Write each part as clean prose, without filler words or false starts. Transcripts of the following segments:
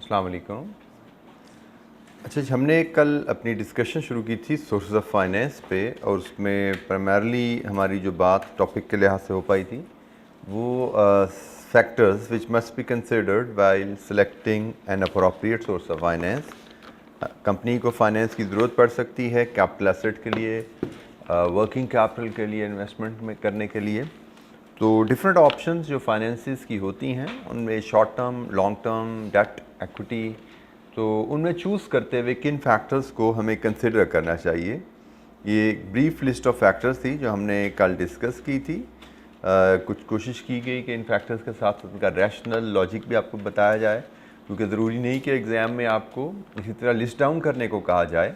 अस्सलाम वालेकुम। अच्छा जी, हमने कल अपनी डिस्कशन शुरू की थी सोर्सेज ऑफ फाइनेंस पे, और उसमें प्राइमरली हमारी जो बात टॉपिक के लिहाज से हो पाई थी वो factors which must be considered while selecting N appropriate source of finance. Company को फाइनेंस की ज़रूरत पड़ सकती है कैपिटल एसेट के लिए, वर्किंग कैपिटल के लिए, इन्वेस्टमेंट में करने के लिए। तो डिफरेंट ऑप्शंस जो फाइनेंसिस की होती हैं उनमें short term, long term, debt, equity, तो उनमें चूज़ करते हुए किन फैक्टर्स को हमें कंसिडर करना चाहिए। ये एक ब्रीफ लिस्ट ऑफ फैक्टर्स थी जो हमने कल डिस्कस की थी। कुछ कोशिश की गई कि इन फैक्टर्स के साथ उनका रैशनल लॉजिक भी आपको बताया जाए, क्योंकि ज़रूरी नहीं कि एग्ज़ाम में आपको इसी तरह लिस्ट डाउन करने को कहा जाए।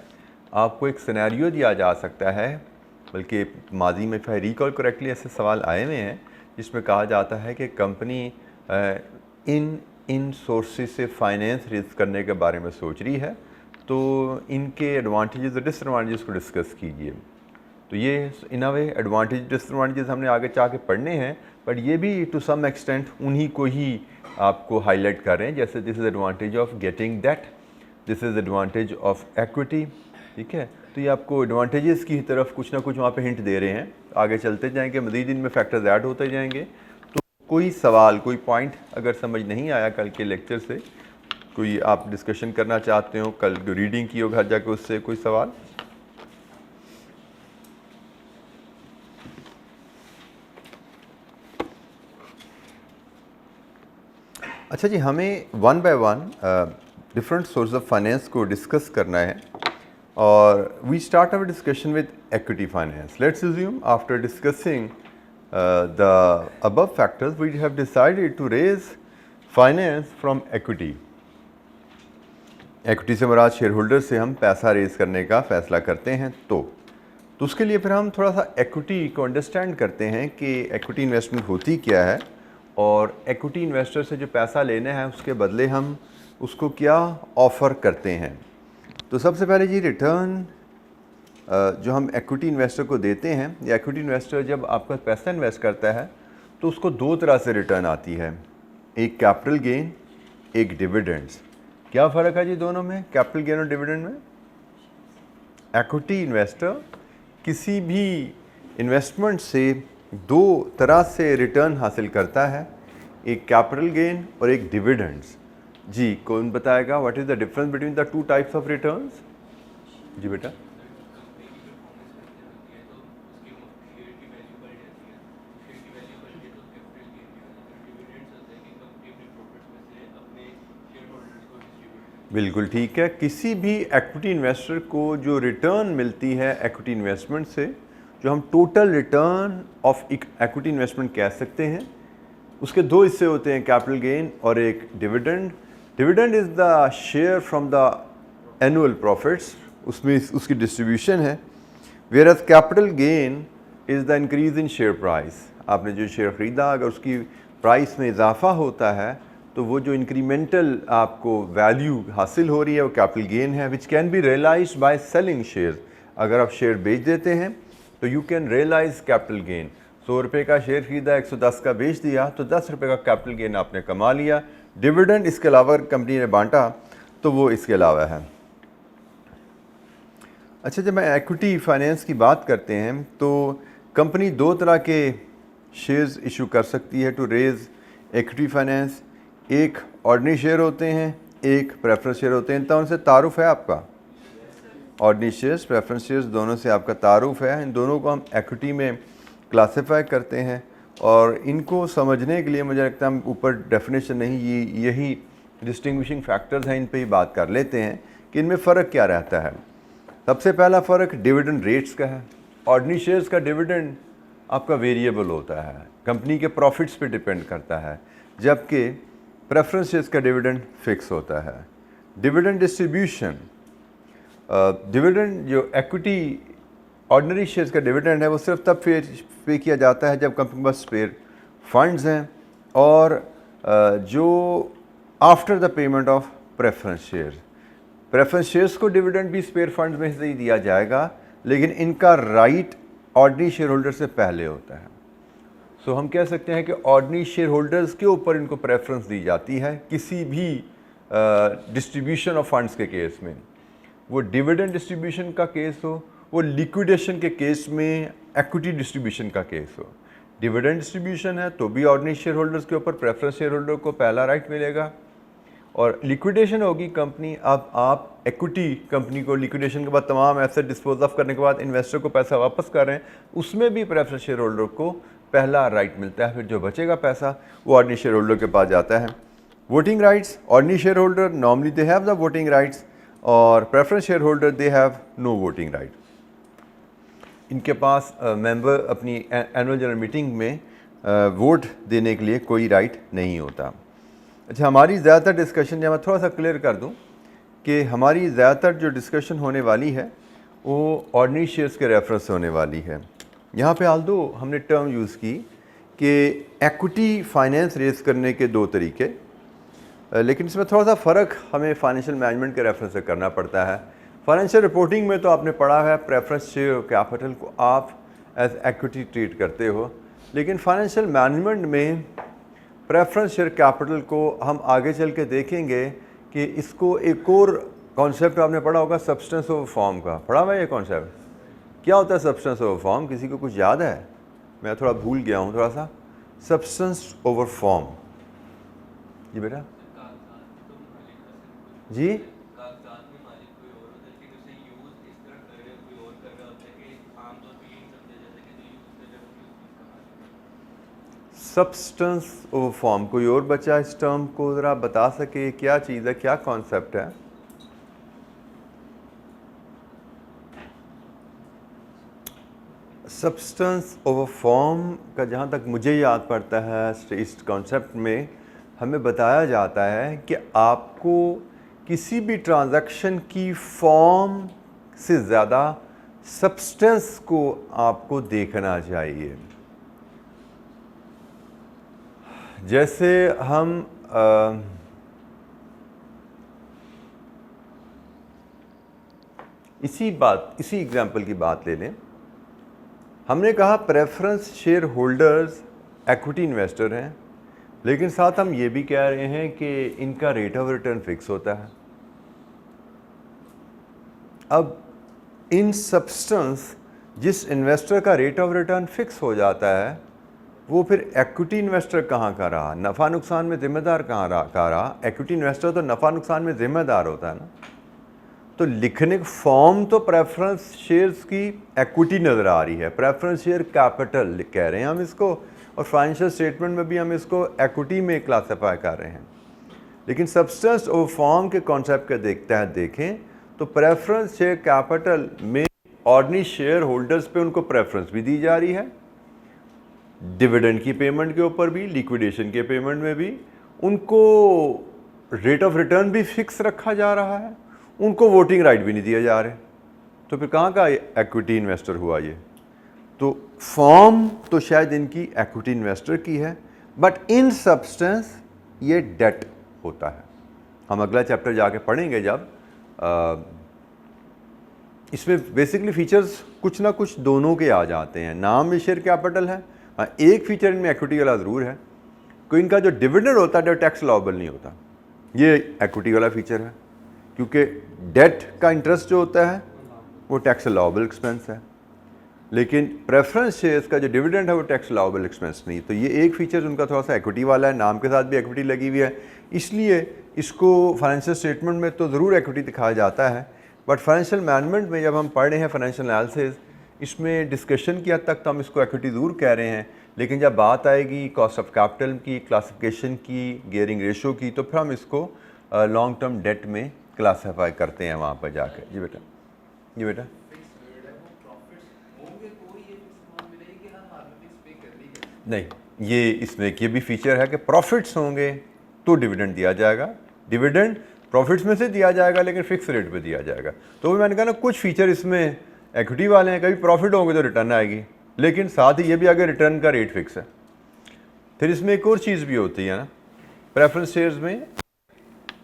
आपको एक सिनेरियो दिया जा सकता है, बल्कि माजी में फिर रिकॉल करेक्टली ऐसे सवाल आए हुए हैं जिसमें कहा जाता है कि कंपनी इन सोर्सेज से फाइनेंस रेज करने के बारे में सोच रही है, तो इनके एडवांटेजेस और डिसएडवांटेजेस को डिस्कस कीजिए। तो ये इन अ वे एडवांटेज डिसएडवांटेजेस हमने आगे चाह के पढ़ने हैं, बट ये भी टू सम एक्सटेंट उन्हीं को ही आपको हाईलाइट कर रहे हैं। जैसे this is advantage of getting that, this is advantage of equity. ठीक है, तो ये आपको एडवांटेजेस की तरफ कुछ ना कुछ वहाँ पे हिंट दे रहे हैं। आगे चलते जाएंगे, मज़ीद इनमें फैक्टर्स ऐड होते जाएंगे। तो कोई सवाल, कोई पॉइंट अगर समझ नहीं आया कल के लेक्चर से, कोई आप डिस्कशन करना चाहते हो, कल जो रीडिंग की हो घर जाके उससे कोई सवाल? अच्छा जी, हमें one by one different source of finance को डिस्कस करना है, और we start our discussion with equity finance. Let's assume after discussing the above factors, we have decided to raise finance from equity. Equity से मुराद share holder से हम पैसा raise करने का फैसला करते हैं। तो उसके लिए फिर हम थोड़ा सा equity को अंडरस्टैंड करते हैं कि equity इन्वेस्टमेंट होती क्या है, और equity इन्वेस्टर से जो पैसा लेना है उसके बदले हम उसको क्या ऑफ़र करते हैं। तो सबसे पहले जी, रिटर्न जो हम इक्विटी इन्वेस्टर को देते हैं, या इक्विटी इन्वेस्टर जब आपका पैसा इन्वेस्ट करता है तो उसको दो तरह से रिटर्न आती है, एक कैपिटल गेन, एक डिविडेंड्स। क्या फ़र्क है जी दोनों में, कैपिटल गेन और डिविडेंड में? इक्विटी इन्वेस्टर किसी भी इन्वेस्टमेंट से दो तरह से रिटर्न हासिल करता है, एक कैपिटल गेन और एक डिविडेंड्स। जी, कौन बताएगा what is the difference between the two types of returns? जी बेटा। बिल्कुल ठीक है, किसी भी इक्विटी इन्वेस्टर को जो रिटर्न मिलती है इक्विटी इन्वेस्टमेंट से, जो हम total return of equity investment कह सकते हैं, उसके दो हिस्से होते हैं, कैपिटल गेन और एक dividend. Dividend is the share from the annual profits, उसमें उसकी डिस्ट्रीब्यूशन है। Whereas capital gain is the increase in share price. आपने जो शेयर ख़रीदा, अगर उसकी प्राइस में इजाफा होता है तो वो जो इंक्रीमेंटल आपको वैल्यू हासिल हो रही है वो कैपिटल गेन है, which can be realised by selling share. अगर आप शेयर बेच देते हैं तो you can realise capital gain. 100 रुपये का शेयर खरीदा, 110 का बेच दिया, तो 10 रुपये का कैपिटल गेन आपने कमा लिया। डिविडेंड इसके अलावा कंपनी ने बांटा तो वो इसके अलावा है। अच्छा, जब मैं इक्विटी फाइनेंस की बात करते हैं तो कंपनी दो तरह के शेयर्स इशू कर सकती है टू रेज इक्विटी फाइनेंस। एक ऑर्डिनरी शेयर होते हैं, एक प्रेफरेंस शेयर होते हैं। तो उनसे तारुफ है आपका? ऑर्डिनरी शेयर्स, प्रेफरेंस शेयर्स, दोनों से आपका तारुफ है। इन दोनों को हम इक्विटी में क्लासिफाई करते हैं, और इनको समझने के लिए मुझे लगता है हम ऊपर डेफिनेशन नहीं, यही डिस्टिंग्विशिंग फैक्टर्स हैं, इन पे ही बात कर लेते हैं कि इनमें फ़र्क क्या रहता है। सबसे पहला फ़र्क डिविडेंड रेट्स का है। ऑर्डिनरी शेयर्स का डिविडेंड आपका वेरिएबल होता है, कंपनी के प्रॉफिट्स पे डिपेंड करता है, जबकि प्रेफरेंस शेयर्स का डिविडेंड फिक्स होता है। डिविडेंड डिस्ट्रीब्यूशन, डिविडेंड जो इक्विटी ऑर्डिनरी शेयर्स का डिविडेंड है वो सिर्फ तब पे किया जाता है जब कंपनी के पास स्पेयर फंड्स हैं, और जो after the payment of preference shares. Preference shares को डिविडेंड भी स्पेयर फंड्स में से ही दिया जाएगा, लेकिन इनका राइट ऑर्डिनरी शेयर होल्डर से पहले होता है। सो हम कह सकते हैं कि ऑर्डिनरी शेयर होल्डर्स के ऊपर इनको प्रेफरेंस दी जाती है किसी भी डिस्ट्रीब्यूशन ऑफ फंड्स के केस में, वो डिविडेंड डिस्ट्रीब्यूशन का केस हो, वो लिक्विडेशन के केस में एक्विटी डिस्ट्रीब्यूशन का केस हो। डिविडेंड डिस्ट्रीब्यूशन है तो भी ऑर्डिनरी शेयर होल्डर्स के ऊपर प्रेफरेंस शेयर होल्डर को पहला राइट मिलेगा, और लिक्विडेशन होगी कंपनी, अब आप इक्विटी कंपनी को लिक्विडेशन के बाद तमाम एसेट डिस्पोज ऑफ करने के बाद इन्वेस्टर को पैसा वापस कर रहे हैं, उसमें भी प्रेफरेंस शेयर होल्डर को पहला राइट मिलता है। फिर जो बचेगा पैसा वो ऑर्डिनरी शेयर होल्डर के पास जाता है। Voting rights, ordinary share holder normally they have the voting rights, और preference share holder they have no voting right. इनके पास मेंबर अपनी एनुअल जनरल मीटिंग में वोट देने के लिए कोई राइट नहीं होता। अच्छा, हमारी ज़्यादातर डिस्कशन, या मैं थोड़ा सा क्लियर कर दूं कि हमारी ज़्यादातर जो डिस्कशन होने वाली है वो ऑर्डिनरी शेयर्स के रेफरेंस से होने वाली है। यहाँ पे आल्दो हमने टर्म यूज़ की कि एक्विटी फाइनेंस रेज करने के दो तरीके, लेकिन इसमें थोड़ा सा फ़र्क हमें फाइनेंशियल मैनेजमेंट के रेफरेंस से करना पड़ता है। फाइनेंशियल रिपोर्टिंग में तो आपने पढ़ा है प्रेफरेंस शेयर कैपिटल को आप एज एक्विटी ट्रीट करते हो, लेकिन फाइनेंशियल मैनेजमेंट में प्रेफरेंस शेयर कैपिटल को हम आगे चल के देखेंगे कि इसको एक और कॉन्सेप्ट आपने पढ़ा होगा, सब्सटेंस ओवर फॉर्म का। पढ़ा हुआ है ये कॉन्सेप्ट? क्या होता है सब्सटेंस ओवर फॉर्म? किसी को कुछ याद है? मैं थोड़ा भूल गया हूँ थोड़ा सा। सब्सटेंस ओवर फॉर्म जी बेटा जी, सब्सटेंस ओवर फॉर्म। कोई और बच्चा इस टर्म को ज़रा बता सके क्या चीज़ है, क्या कॉन्सेप्ट है? सब्सटेंस ओवर फॉर्म का जहाँ तक मुझे याद पड़ता है, इस कॉन्सेप्ट में हमें बताया जाता है कि आपको किसी भी ट्रांजैक्शन की फॉर्म से ज़्यादा सब्सटेंस को आपको देखना चाहिए। जैसे हम इसी एग्जाम्पल की बात ले लें। हमने कहा preference share holders equity investor हैं, लेकिन साथ हम ये भी कह रहे हैं कि इनका रेट ऑफ रिटर्न फिक्स होता है। अब इन सब्सटेंस जिस इन्वेस्टर का रेट ऑफ रिटर्न फिक्स हो जाता है वो फिर एक्विटी इन्वेस्टर कहाँ का रहा, नफ़ा नुकसान में ज़िम्मेदार कहाँ रहा? एक्विटी इन्वेस्टर तो नफ़ा नुकसान में ज़िम्मेदार होता है ना। तो लिखने फॉर्म तो प्रेफरेंस शेयर्स की एक्विटी नज़र आ रही है, प्रेफरेंस शेयर कैपिटल कह रहे हैं हम इसको, और फाइनेंशियल स्टेटमेंट में भी हम इसको एक्विटी में क्लासीफाई कर रहे हैं। लेकिन सब्सटेंस और फॉर्म के कॉन्सेप्ट के देखें तो प्रेफरेंस शेयर कैपिटल में ऑर्डिनरी शेयर होल्डर्स पे उनको प्रेफरेंस भी दी जा रही है, डिविडेंड की पेमेंट के ऊपर भी, लिक्विडेशन के पेमेंट में भी उनको रेट ऑफ रिटर्न भी फिक्स रखा जा रहा है, उनको वोटिंग राइट भी नहीं दिए जा रहे। तो फिर कहाँ का एक्विटी इन्वेस्टर हुआ ये? तो फॉर्म तो शायद इनकी एक्विटी इन्वेस्टर की है, बट इन सब्सटेंस ये डेट होता है। हम अगला चैप्टर जाके पढ़ेंगे जब इसमें बेसिकली फीचर्स कुछ ना कुछ दोनों के आ जाते हैं। नाम में शेयर कैपिटल है, एक फीचर इनमें एक्विटी वाला ज़रूर है, कोई इनका जो डिविडेंड होता है जो टैक्स लायबल नहीं होता, ये एक्विटी वाला फीचर है, क्योंकि डेट का इंटरेस्ट जो होता है वो टैक्स लायबल एक्सपेंस है, लेकिन प्रेफरेंस शेयर्स का जो डिविडेंड है वो टैक्स लायबल एक्सपेंस नहीं। तो ये एक फीचर उनका थोड़ा सा एक्विटी वाला है, नाम के साथ भी एक्विटी लगी हुई है, इसलिए इसको फाइनेंशियल स्टेटमेंट में तो ज़रूर एक्विटी दिखाया जाता है, बट फाइनेंशियल मैनेजमेंट में जब हम पढ़ रहे हैं फाइनेंशियल एनालिसिस, इसमें डिस्कशन की हद तक तो हम इसको एक्विटी ज़रूर कह रहे हैं, लेकिन जब बात आएगी कॉस्ट ऑफ कैपिटल की, क्लासिफिकेशन की, गियरिंग रेशो की, तो फिर हम इसको लॉन्ग टर्म डेट में क्लासीफाई करते हैं वहाँ पर जाकर। जी बेटा, जी बेटा। नहीं, ये इसमें ये भी फीचर है कि प्रॉफिट्स होंगे तो डिविडेंड दिया जाएगा, डिविडेंड प्रॉफिट्स में से दिया जाएगा लेकिन फिक्स रेट पे दिया जाएगा। तो मैंने कहा ना कुछ फीचर इसमें एक्विटी वाले हैं, कभी प्रॉफिट होंगे तो रिटर्न आएगी, लेकिन साथ ही ये भी आगे रिटर्न का रेट फिक्स है। फिर इसमें एक और चीज़ भी होती है ना, प्रेफरेंस शेयर्स में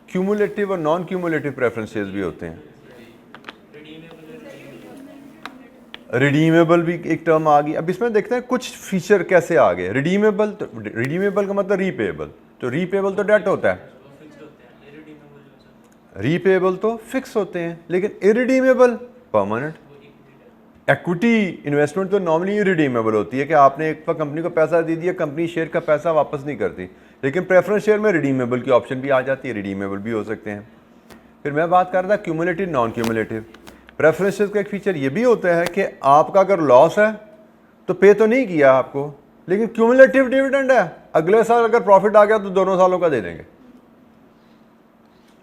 क्यूमुलेटिव और नॉन क्यूमुलेटिव प्रेफरेंस शेयर्स भी होते हैं। रिडीमेबल भी एक टर्म आ गई। अब इसमें देखते हैं कुछ फीचर कैसे आ गए। रिडीमेबल, तो रिडीमेबल का मतलब रीपेएबल, तो रीपेएबल तो डेट होता है, रीपेबल तो फिक्स होते हैं, लेकिन इरिडीमेबल परमानेंट। इक्विटी इन्वेस्टमेंट तो नॉर्मली इरिडीमेबल होती है कि आपने एक बार कंपनी को पैसा दे दिया, कंपनी शेयर का पैसा वापस नहीं करती, लेकिन प्रेफरेंस शेयर में रिडीमेबल की ऑप्शन भी आ जाती है, रिडीमेबल भी हो सकते हैं। फिर मैं बात कर रहा था cumulative non cumulative. Preference share का एक फीचर ये भी होता है कि आपका अगर लॉस है तो पे तो नहीं किया आपको, लेकिन क्यूमुलेटिव डिविडेंड है, अगले साल अगर प्रॉफिट आ गया तो दोनों सालों का दे देंगे।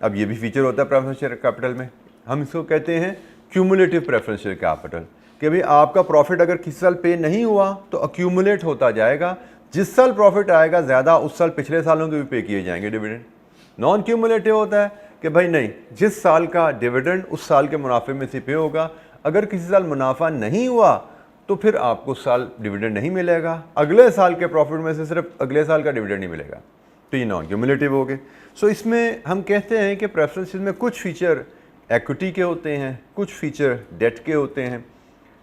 अब ये भी फीचर होता है प्रेफरेंस शेयर कैपिटल में, हम इसको कहते हैं क्यूमुलेटिव प्रेफरेंस शेयर कैपिटल, कि भाई आपका प्रॉफिट अगर किसी साल पे नहीं हुआ तो अक्यूमुलेट होता जाएगा, जिस साल प्रॉफिट आएगा ज़्यादा उस साल पिछले सालों के भी पे किए जाएंगे डिविडेंड। नॉन क्यूमुलेटिव होता है कि भाई नहीं, जिस साल का डिविडेंड उस साल के मुनाफे में से पे होगा, अगर किसी साल मुनाफा नहीं हुआ तो फिर आपको उस साल डिविडेंड नहीं मिलेगा, अगले साल के प्रॉफिट में से सिर्फ अगले साल का डिविडेंड नहीं मिलेगा, तो ये नॉन क्यूमुलेटिव हो गए। सो इसमें हम कहते हैं कि प्रेफरेंसेस में कुछ फीचर इक्विटी के होते हैं, कुछ फीचर डेट के होते हैं,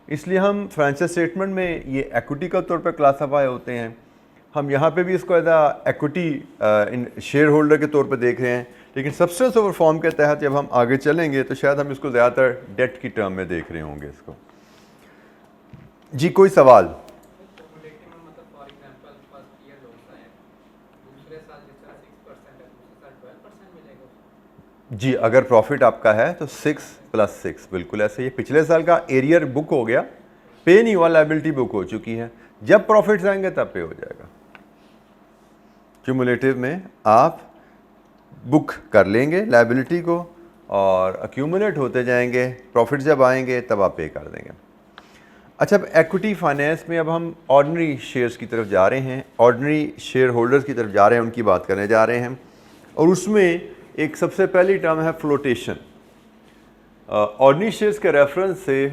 इसलिए हम फाइनेंशियल स्टेटमेंट में ये इक्विटी का तौर पर क्लासीफाई होते हैं। हम यहाँ पे भी इसको एज इक्विटी शेयर होल्डर के तौर पर देख रहे हैं, लेकिन सब्सटेंस ओवर फॉर्म के तहत जब हम आगे चलेंगे तो शायद हम इसको ज़्यादातर डेट की टर्म में देख रहे होंगे इसको। जी कोई सवाल? जी अगर प्रॉफिट आपका है तो 6 + 6 बिल्कुल ऐसे ही। पिछले साल का एरियर बुक हो गया, पे नहीं हुआ, लायबिलिटी बुक हो चुकी है, जब प्रॉफिट्स आएंगे तब पे हो जाएगा। क्यूमुलेटिव में आप बुक कर लेंगे लायबिलिटी को और अक्यूमुलेट होते जाएंगे, प्रॉफिट जब आएंगे तब आप पे कर देंगे। अच्छा, अब इक्विटी फाइनेंस में अब हम ऑर्डिनरी शेयर्स की तरफ जा रहे हैं, ऑर्डिनरी शेयर होल्डर्स की तरफ जा रहे हैं, उनकी बात करने जा रहे हैं। और उसमें एक सबसे पहली टर्म है फ्लोटेशन। ऑर्डिनरी शेयर्स के रेफरेंस से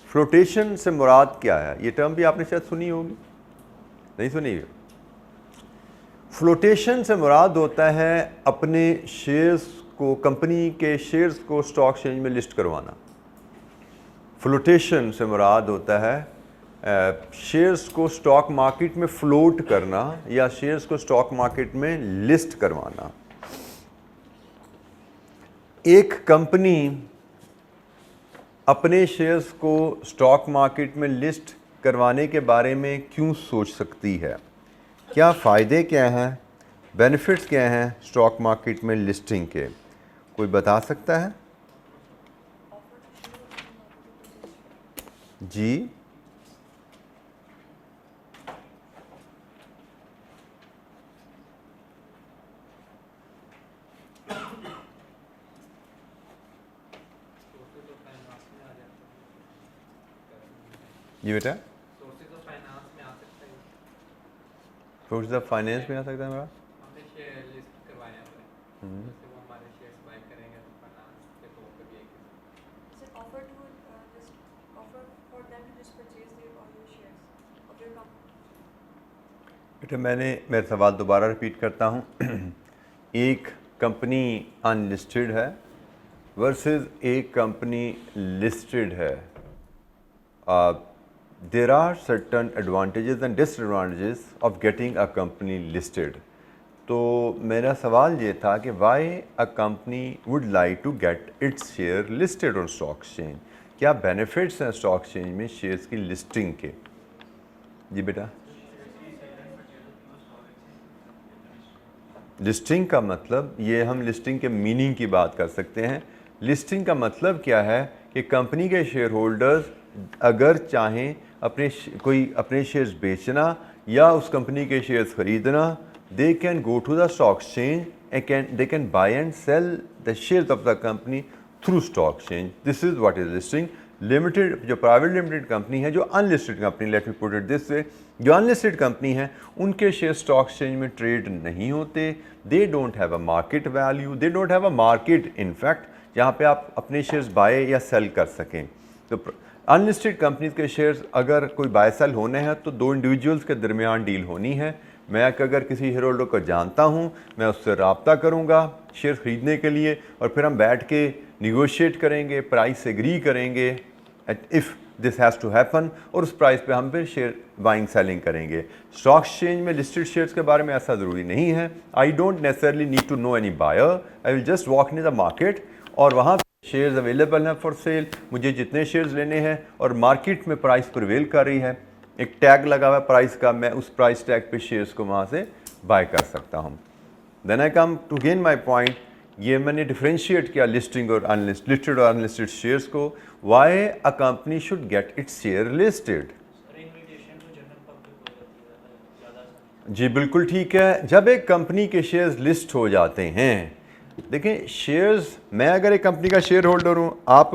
फ्लोटेशन से मुराद क्या है, ये टर्म भी आपने शायद सुनी होगी, नहीं सुनी है? फ्लोटेशन से मुराद होता है अपने शेयर्स को, कंपनी के शेयर्स को स्टॉक एक्सचेंज में लिस्ट करवाना। फ्लोटेशन से मुराद होता है शेयर्स को स्टॉक मार्केट में फ्लोट करना या शेयर्स को स्टॉक मार्केट में लिस्ट करवाना। एक कंपनी अपने शेयर्स को स्टॉक मार्केट में लिस्ट करवाने के बारे में क्यों सोच सकती है? क्या फ़ायदे क्या हैं, बेनिफिट्स क्या हैं स्टॉक मार्केट में लिस्टिंग के? कोई बता सकता है? जी जी बेटा, सोर्सेज ऑफ फाइनेंस में आ सकता है, सोर्सेज ऑफ फाइनेंस में आ सकता है मेरा। हमने शेयर लिस्ट करवाए हैं अपने, जैसे वो हमारे शेयर्स बाय करेंगे तो फाइनेंस के तौर पे भी एक sir offer to just offer for them to just purchase their all your shares of your company. बेटा मेरा सवाल दोबारा रिपीट करता हूँ। एक कंपनी अनलिस्टेड है वर्सेस एक कंपनी लिस्टेड है, there are certain advantages and disadvantages of getting a company listed. तो मेरा सवाल ये था कि why a company would like to get its share listed on stock exchange? क्या benefits हैं stock exchange में शेयर्स की लिस्टिंग के? जी बेटा, लिस्टिंग का मतलब, ये हम लिस्टिंग के मीनिंग की बात कर सकते हैं। लिस्टिंग का मतलब क्या है कि कंपनी के शेयर होल्डर्स अगर चाहें अपने शेयर्स बेचना या उस कंपनी के शेयर्स खरीदना, they can go to the stock exchange and they can buy and sell the shares of the company through stock exchange. This is what is listing. Limited, जो private limited company है, जो unlisted company, let me put it this way, जो unlisted company है उनके share stock exchange में trade नहीं होते। They don't have a market value, they don't have a market in fact जहाँ पे आप अपने शेयर्स बाय या सेल कर सकें। तो अनलिस्टेड कंपनीज के शेयर्स अगर कोई बाय सेल होने हैं तो दो इंडिविजुअल्स के दरमियान डील होनी है। मैं अगर किसी शेयर होल्डर को जानता हूँ, मैं उससे रब्ता करूँगा शेयर ख़रीदने के लिए और फिर हम बैठ के निगोशिएट करेंगे, प्राइस एग्री करेंगे if this has to happen, और उस प्राइस पे हम फिर शेयर बाइंग सेलिंग करेंगे। स्टॉक एक्सचेंज में लिस्टेड शेयर्स के बारे में ऐसा ज़रूरी नहीं है। I don't necessarily need to know any buyer, I will just walk in the market और वहाँ शेयर्स अवेलेबल हैं फॉर सेल, मुझे जितने शेयर्स लेने हैं और मार्केट में प्राइस प्रिवेल कर रही है, एक टैग लगा हुआ है प्राइस का, मैं उस प्राइस टैग पे शेयर्स को वहाँ से बाय कर सकता हूँ। Then I come to gain my point, ये मैंने डिफ्रेंशिएट किया लिस्टिंग और लिस्टेड और अनलिस्टेड शेयर्स को। Why a company should get its share listed? जी बिल्कुल ठीक है, जब एक कंपनी के शेयर्स लिस्ट हो जाते हैं, देखें शेयर्स, मैं अगर एक कंपनी का शेयर होल्डर हूँ, आप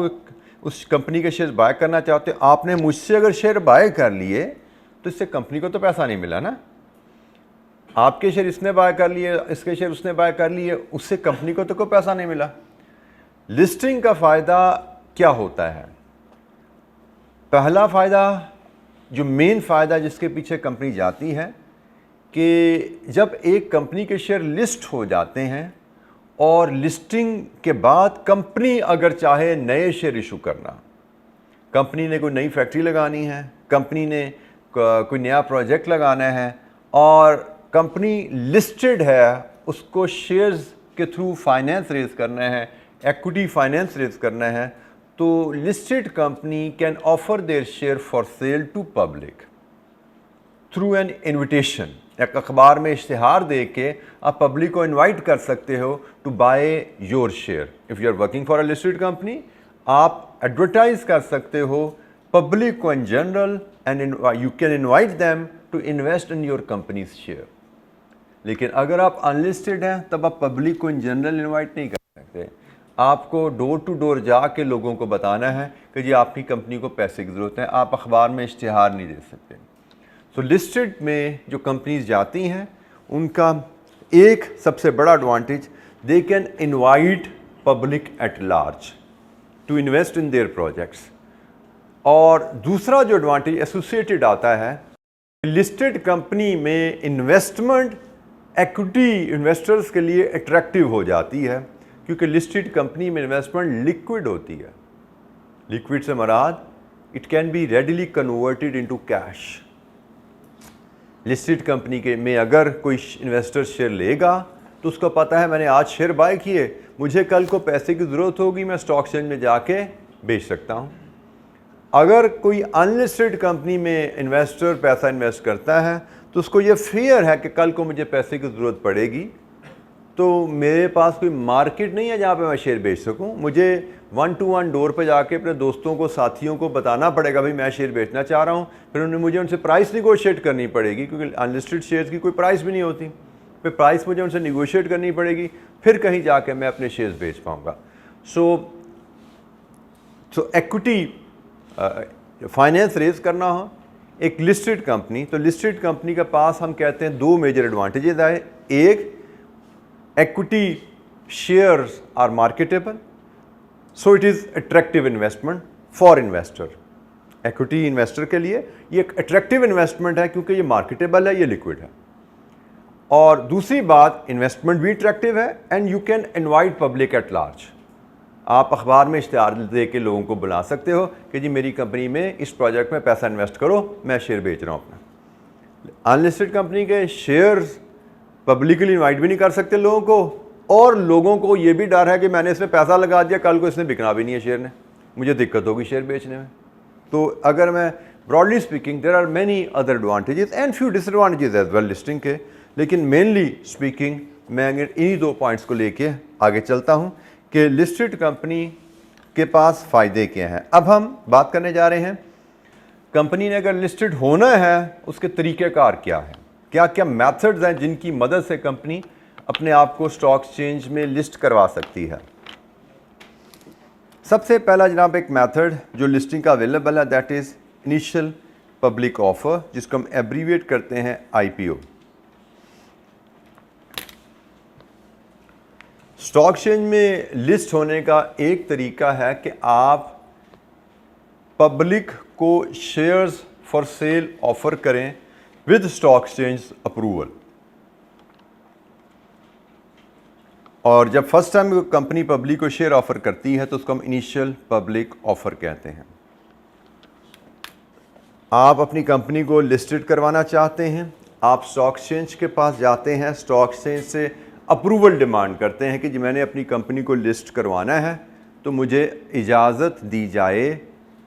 उस कंपनी के शेयर्स बाय करना चाहते हो, आपने मुझसे अगर शेयर बाय कर लिए तो इससे कंपनी को तो पैसा नहीं मिला ना। आपके शेयर इसने बाय कर लिए, इसके शेयर उसने बाय कर लिए, उससे कंपनी को तो कोई पैसा नहीं मिला। लिस्टिंग का फ़ायदा क्या होता है? पहला फ़ायदा, जो मेन फ़ायदा जिसके पीछे कंपनी जाती है, कि जब एक कंपनी के शेयर लिस्ट हो जाते हैं और लिस्टिंग के बाद कंपनी अगर चाहे नए शेयर इशू करना, कंपनी ने कोई नई फैक्ट्री लगानी है, कंपनी ने कोई नया प्रोजेक्ट लगाना है और कंपनी लिस्टेड है, उसको शेयर्स के थ्रू फाइनेंस रेज करना है, एक्विटी फाइनेंस रेज करना है, तो listed company can offer their share for sale to public through an invitation. एक अखबार में इश्तिहार दे के आप पब्लिक को इनवाइट कर सकते हो to buy your share. If you are working for a listed company, आप एडवर्टाइज कर सकते हो पब्लिक को in general, and you can invite them to invest in your company's share. लेकिन अगर आप अनलिस्टेड हैं तब आप पब्लिक को इन जनरल इनवाइट नहीं कर सकते, आपको डोर टू डोर जाके लोगों को बताना है कि जी आपकी कंपनी को पैसे की ज़रूरत है, आप अखबार में इश्तिहार नहीं दे सकते। तो लिस्टेड में जो कंपनीज जाती हैं, उनका एक सबसे बड़ा advantage, they can invite public at large to invest in their projects. और दूसरा जो एडवांटेज एसोसिएटेड आता है, लिस्टेड कंपनी में इन्वेस्टमेंट इक्विटी इन्वेस्टर्स के लिए अट्रैक्टिव हो जाती है, क्योंकि लिस्टेड कंपनी में इन्वेस्टमेंट लिक्विड होती है। लिक्विड से मराद, it can be readily converted into cash. Listed company के में अगर कोई इन्वेस्टर शेयर लेगा तो उसको पता है मैंने आज शेयर बाय किए, मुझे कल को पैसे की ज़रूरत होगी, मैं स्टॉक एक्सचेंज में जाके बेच सकता हूँ। अगर कोई अनलिस्टेड कंपनी में इन्वेस्टर पैसा इन्वेस्ट करता है तो उसको ये फियर है कि कल को मुझे पैसे की ज़रूरत पड़ेगी, तो मेरे पास कोई मार्केट नहीं है जहाँ पे मैं शेयर बेच सकूँ। मुझे 1 to 1 डोर पे जाके अपने दोस्तों को, साथियों को बताना पड़ेगा भाई मैं शेयर बेचना चाह रहा हूँ, फिर मुझे उनसे प्राइस निगोशिएट करनी पड़ेगी, क्योंकि अनलिस्टेड शेयर्स की कोई प्राइस भी नहीं होती, फिर प्राइस मुझे उनसे निगोशिएट करनी पड़ेगी, फिर कहीं जाके मैं अपने शेयर्स बेच पाऊँगा। सो एक्विटी फाइनेंस रेज करना हो एक लिस्टेड कंपनी, तो लिस्टेड कंपनी के पास हम कहते हैं 2 मेजर एडवांटेजेस आए। एक, equity shares are marketable, so it is attractive investment for investor. Equity investor के लिए ये एक attractive investment है क्योंकि ये marketable है, ये liquid है। और दूसरी बात, investment भी attractive है and you can invite public at large. आप अखबार में इश्तिहार दे के लोगों को बुला सकते हो कि जी मेरी कंपनी में इस प्रोजेक्ट में पैसा इन्वेस्ट करो, मैं शेयर बेच रहा हूँ अपना। अनलिस्टेड कंपनी के शेयर्स पब्लिकली इनवाइट भी नहीं कर सकते लोगों को, और लोगों को ये भी डर है कि मैंने इसमें पैसा लगा दिया, कल को इसने बिकना भी नहीं है शेयर ने, मुझे दिक्कत होगी शेयर बेचने में। तो अगर मैं broadly speaking, there are many other advantages and few disadvantages as well listing के, लेकिन मेनली स्पीकिंग मैं इन्हीं 2 पॉइंट्स को लेके आगे चलता हूँ कि लिस्टेड कंपनी के पास फ़ायदे क्या हैं। अब हम बात करने जा रहे हैं कंपनी ने अगर लिस्टेड होना है उसके तरीक़ेकार क्या है, क्या क्या मेथड्स हैं जिनकी मदद से कंपनी अपने आप को स्टॉक एक्सचेंज में लिस्ट करवा सकती है। सबसे पहला जनाब एक मेथड जो लिस्टिंग का अवेलेबल है, that is initial public offer, जिसको हम एब्रीविएट करते हैं IPO। स्टॉक एक्सचेंज में लिस्ट होने का एक तरीका है कि आप पब्लिक को शेयर्स फॉर सेल ऑफर करें विद स्टॉक एक्सचेंज अप्रूवल। और जब फर्स्ट टाइम कंपनी पब्लिक को शेयर ऑफर करती है तो उसको हम इनिशियल पब्लिक ऑफर कहते हैं। आप अपनी कंपनी को लिस्टेड करवाना चाहते हैं, आप स्टॉक एक्सचेंज के पास जाते हैं, स्टॉक एक्सचेंज से अप्रूवल डिमांड करते हैं कि जी मैंने अपनी कंपनी को लिस्ट करवाना है, तो मुझे इजाज़त दी जाए,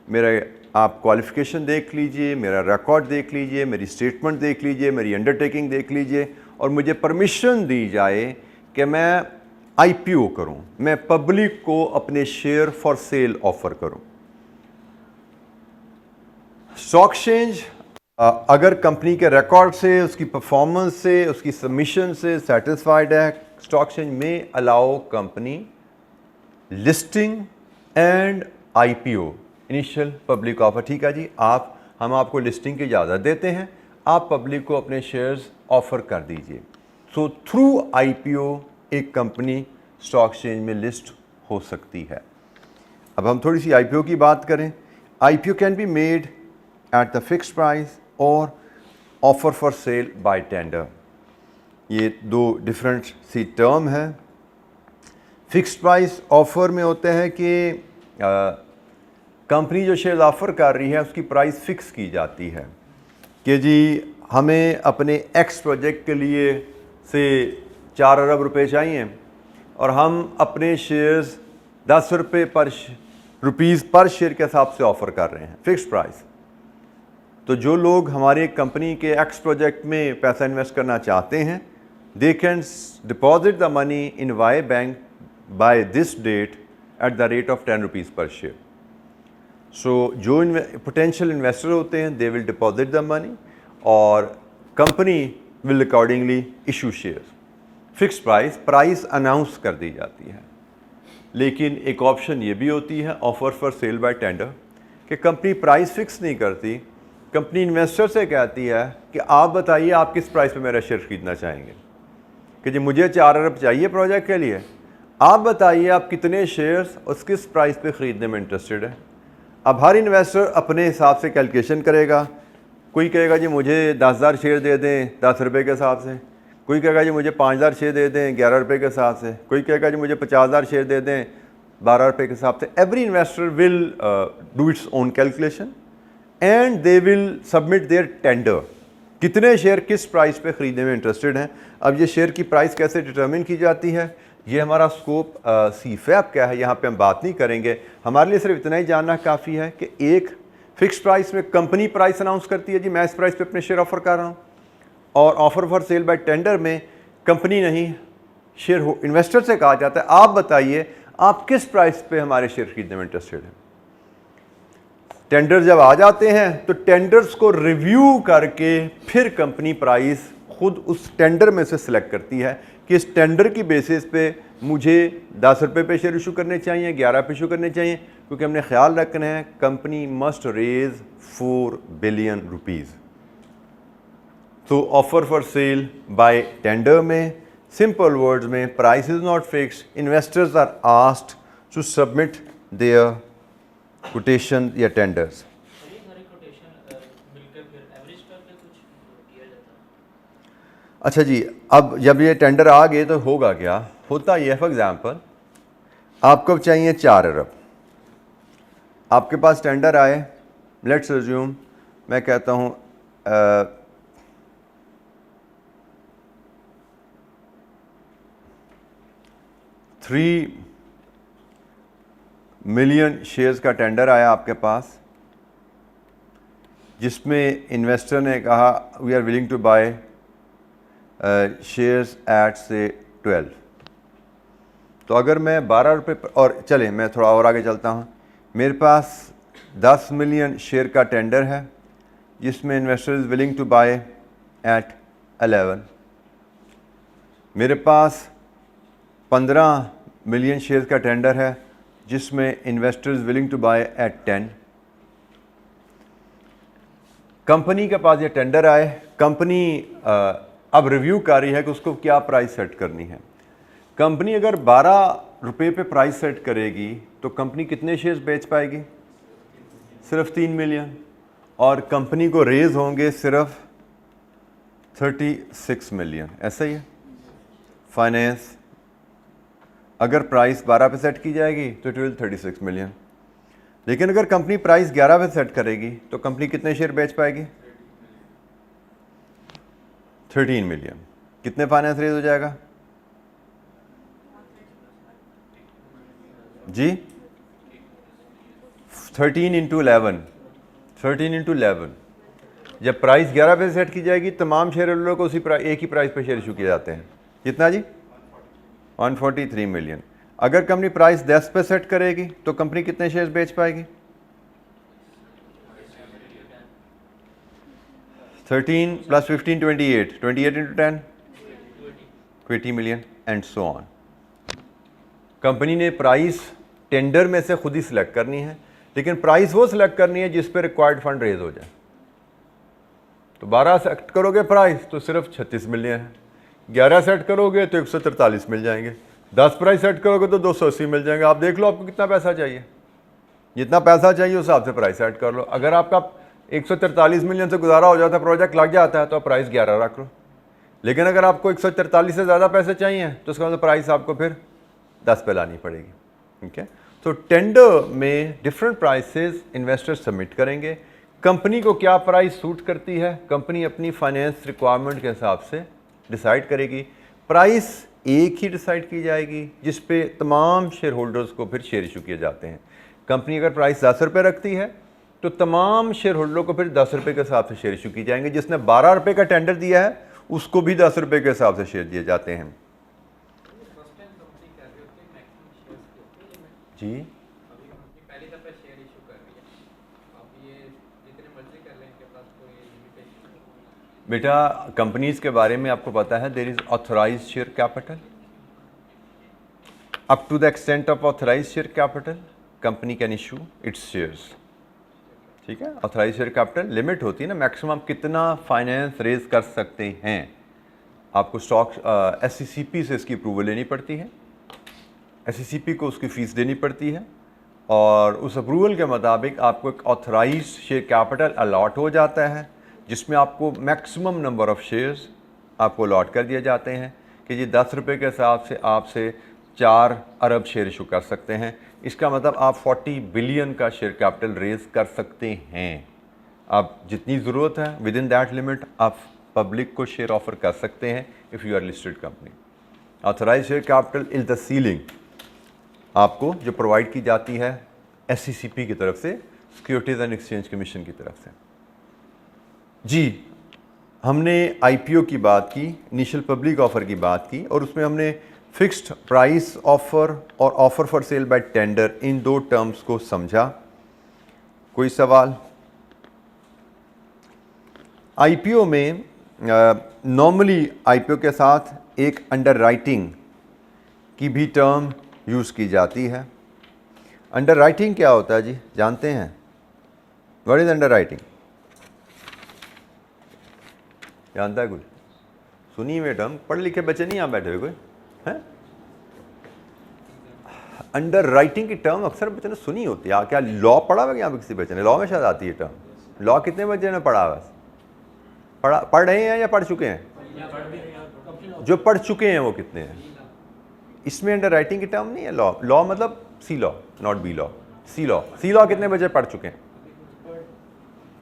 मेरा आप क्वालिफ़िकेशन देख लीजिए, मेरा रिकॉर्ड देख लीजिए, मेरी स्टेटमेंट देख लीजिए, मेरी अंडरटेकिंग देख लीजिए और मुझे परमिशन दी जाए कि मैं IPO करूं, मैं पब्लिक को अपने शेयर फॉर सेल ऑफ़र करूं। स्टॉक एक्सचेंज अगर कंपनी के रिकॉर्ड से, उसकी परफॉर्मेंस से, उसकी सबमिशन से सेटिस्फाइड है, स्टॉक एक्सचेंज में allow company listing and IPO, initial public offer. ठीक है जी, हम आपको लिस्टिंग की इजाज़त देते हैं, आप पब्लिक को अपने शेयर्स ऑफ़र कर दीजिए। सो थ्रू IPO एक कंपनी स्टॉक एक्सचेंज में लिस्ट हो सकती है। अब हम थोड़ी सी IPO की बात करें। IPO can be made at the fixed price और offer for sale by tender. ये दो डिफरेंट सी टर्म है। फिक्स्ड प्राइस ऑफर में होते हैं कि कंपनी जो शेयर ऑफ़र कर रही है उसकी प्राइस फिक्स की जाती है कि जी हमें अपने एक्स प्रोजेक्ट के लिए से 4 अरब रुपए चाहिए और हम अपने शेयर्स 10 रुपीज़ पर शेयर के हिसाब से ऑफ़र कर रहे हैं, फिक्स्ड प्राइस। तो जो लोग हमारे कंपनी के एक्स प्रोजेक्ट में पैसा इन्वेस्ट करना चाहते हैं, they can deposit the money in Y bank by this date at the rate of 10 rupees पर शेयर। सो जो पोटेंशियल इन्वेस्टर होते हैं they will deposit the money और company will accordingly issue shares. Fixed price announce कर दी जाती है। लेकिन एक ऑप्शन ये भी होती है offer for sale by tender कि कंपनी प्राइस फिक्स नहीं करती, कंपनी इन्वेस्टर से कहती है कि आप बताइए आप किस प्राइस पे मेरा शेयर खरीदना चाहेंगे, कि जी मुझे 4 अरब चाहिए प्रोजेक्ट के लिए, आप बताइए आप कितने शेयर्स और किस प्राइस पे ख़रीदने में इंटरेस्टेड है। अब हर इन्वेस्टर अपने हिसाब से कैलकुलेशन करेगा। कोई कहेगा जी मुझे 10,000 शेयर दे दें 10 रुपये के हिसाब से, कोई कहेगा जी मुझे 5,000 शेयर दे दें 11 रुपये के हिसाब से, कोई कहेगा जी मुझे 50,000 शेयर दे दें 12 रुपये के हिसाब से। Every investor will do its own calculation and they will submit there tender, कितने शेयर किस प्राइस पे ख़रीदने में इंटरेस्टेड हैं। अब ये शेयर की प्राइस कैसे डिटरमिन की जाती है, ये हमारा स्कोप CFAP क्या है, यहाँ पे हम बात नहीं करेंगे। हमारे लिए सिर्फ इतना ही जानना काफ़ी है कि एक फ़िक्स्ड प्राइस में कंपनी प्राइस अनाउंस करती है जी मैं इस प्राइस पे अपने शेयर ऑफ़र कर रहा हूँ, और offer for sale by tender में कंपनी नहीं शेयर हो इन्वेस्टर से कहा जाता है आप बताइए आप किस प्राइस पे हमारे शेयर खरीदने में इंटरेस्टेड हैं। टेंडर जब आ जाते हैं तो टेंडर्स को रिव्यू करके फिर कंपनी प्राइस खुद उस टेंडर में से सिलेक्ट करती है कि इस टेंडर की बेसिस पे मुझे 10 रुपये पे शेयर इशू करने चाहिए, 11 पे इशू करने चाहिए, क्योंकि हमने ख्याल रखना है company must raise 4 billion rupees. तो offer for sale by tender में सिंपल वर्ड्स में price is not fixed, investors are asked to submit their quotation या टेंडर्स। अच्छा जी, अब जब ये टेंडर आ गए तो होगा क्या, होता ये फॉर एग्जांपल आपको चाहिए 4 अरब, आपके पास टेंडर आए, लेट्स अज्यूम मैं कहता हूँ 3 मिलियन शेयर्स का टेंडर आया आपके पास, जिसमें इन्वेस्टर ने कहा we are willing to buy shares at say 12। तो अगर मैं 12 रुपये और चलें मैं थोड़ा और आगे चलता हूँ, मेरे पास 10 मिलियन शेयर का टेंडर है जिसमें investor is willing to buy at 11। मेरे पास 15 मिलियन शेयर का टेंडर है जिसमें investor is willing to buy at 10। Company के पास ये टेंडर आए, कंपनी अब रिव्यू कर रही है कि उसको क्या प्राइस सेट करनी है। कंपनी अगर 12 रुपये पे प्राइस सेट करेगी तो कंपनी कितने शेयर्स बेच पाएगी, सिर्फ 3 मिलियन, और कंपनी को रेज होंगे सिर्फ 36 मिलियन। ऐसा ही है फाइनेंस, अगर प्राइस 12 पे सेट की जाएगी तो इट विल 36 मिलियन, लेकिन अगर कंपनी प्राइस 11 पे सेट करेगी तो कंपनी कितने शेयर बेच पाएगी, 13 मिलियन। कितने फाइनेंस रेज हो जाएगा जी, 13 इंटू 11, 13 इंटू 11। जब प्राइस 11 पे सेट की जाएगी तमाम शेयर होल्डर को उसी एक ही प्राइस पे शेयर इशू किए जाते हैं। कितना जी? 143 मिलियन। अगर कंपनी प्राइस 10 पे सेट करेगी तो कंपनी कितने शेयर्स बेच पाएगी? 13 plus 15 28, 28 into 10 20 million and so on. Company ने प्राइस टेंडर में से खुद ही सिलेक्ट करनी है, लेकिन प्राइस वो सिलेक्ट करनी है जिस पे रिक्वायर्ड फंड रेज हो जाए। तो 12 सेट करोगे प्राइस तो सिर्फ 36 मिलियन है, 11 सेट करोगे तो 143 मिल जाएंगे, 10 प्राइस सेट करोगे तो 280 मिल जाएंगे। आप देख लो आपको कितना पैसा चाहिए, जितना पैसा चाहिए उस हिसाब से प्राइस सेट कर लो। अगर आपका 143 मिलियन से गुजारा हो जाता है, प्रोजेक्ट लग जाता है, तो प्राइस 11 रख लो। लेकिन अगर आपको 143 से ज़्यादा पैसे चाहिए तो उसका मतलब प्राइस आपको फिर 10 पे लानी पड़ेगी। ठीक है, तो टेंडर में डिफरेंट प्राइसेस इन्वेस्टर्स सबमिट करेंगे। कंपनी को क्या प्राइस सूट करती है, कंपनी अपनी फाइनेंस रिक्वायरमेंट के हिसाब से डिसाइड करेगी। प्राइस एक ही डिसाइड की जाएगी जिस पे तमाम शेयर होल्डर्स को फिर शेयर इशू किए जाते हैं। कंपनी अगर प्राइस 10 रुपये रखती है तो तमाम शेयर होल्डरों को फिर 10 रुपये के हिसाब से शेयर इशू की जाएंगे। जिसने 12 रुपये का टेंडर दिया है उसको भी 10 रुपये के हिसाब से शेयर दिए जाते हैं। जी पहली दफा शेयर इशू कर रही है, अब ये जितने मर्जी कर लें, इनके पास कोई लिमिटेशन नहीं। बेटा कंपनीज के बारे में आपको पता है, there is authorised share capital. Up to the extent of authorised share capital company can issue its shares. ठीक है, ऑथराइज्ड शेयर कैपिटल लिमिट होती है ना, मैक्सिमम कितना फाइनेंस रेज कर सकते हैं। आपको स्टॉक SECP से इसकी अप्रूवल लेनी पड़ती है, SECP को उसकी फ़ीस देनी पड़ती है, और उस अप्रूवल के मुताबिक आपको एक ऑथराइज्ड शेयर कैपिटल अलॉट हो जाता है, जिसमें आपको मैक्सिमम नंबर ऑफ़ शेयर्स आपको अलॉट कर दिए जाते हैं कि जी 10 रुपये के हिसाब से आपसे 4 अरब शेयर इशू कर सकते हैं। इसका मतलब आप 40 बिलियन का शेयर कैपिटल रेज कर सकते हैं। आप जितनी ज़रूरत है विद इन दैट लिमिट आप पब्लिक को शेयर ऑफर कर सकते हैं if you are listed company. Authorised share capital is the ceiling आपको जो प्रोवाइड की जाती है SECP की तरफ से, सिक्योरिटीज़ एंड एक्सचेंज कमीशन की तरफ से। जी, हमने IPO की बात की, इनिशियल पब्लिक ऑफ़र की बात की, और उसमें हमने फिक्स्ड प्राइस ऑफ़र और offer for sale by tender इन दो टर्म्स को समझा। कोई सवाल? IPO में नॉर्मली IPO के साथ एक अंडरराइटिंग की भी टर्म यूज़ की जाती है। अंडरराइटिंग क्या होता है जी, जानते हैं? What is underwriting? जानता है कुछ? सुनी हुई टर्म, पढ़े लिखे बच्चे नहीं यहाँ बैठे हुए कोई हैं? अंडरराइटिंग की टर्म अक्सर बच्चे ने सुनी होती है। क्या लॉ पढ़ा हुआ यहाँ पे किसी बच्चे ने? लॉ में शायद आती है टर्म। लॉ कितने बच्चे ने पढ़ा हुआ? पढ़ रहे हैं या पढ़ चुके हैं? जो पढ़ चुके हैं वो कितने हैं? इसमें अंडरराइटिंग की टर्म नहीं है लॉ। लॉ मतलब C law, not B law. C law. C law कितने बच्चे पढ़ चुके हैं?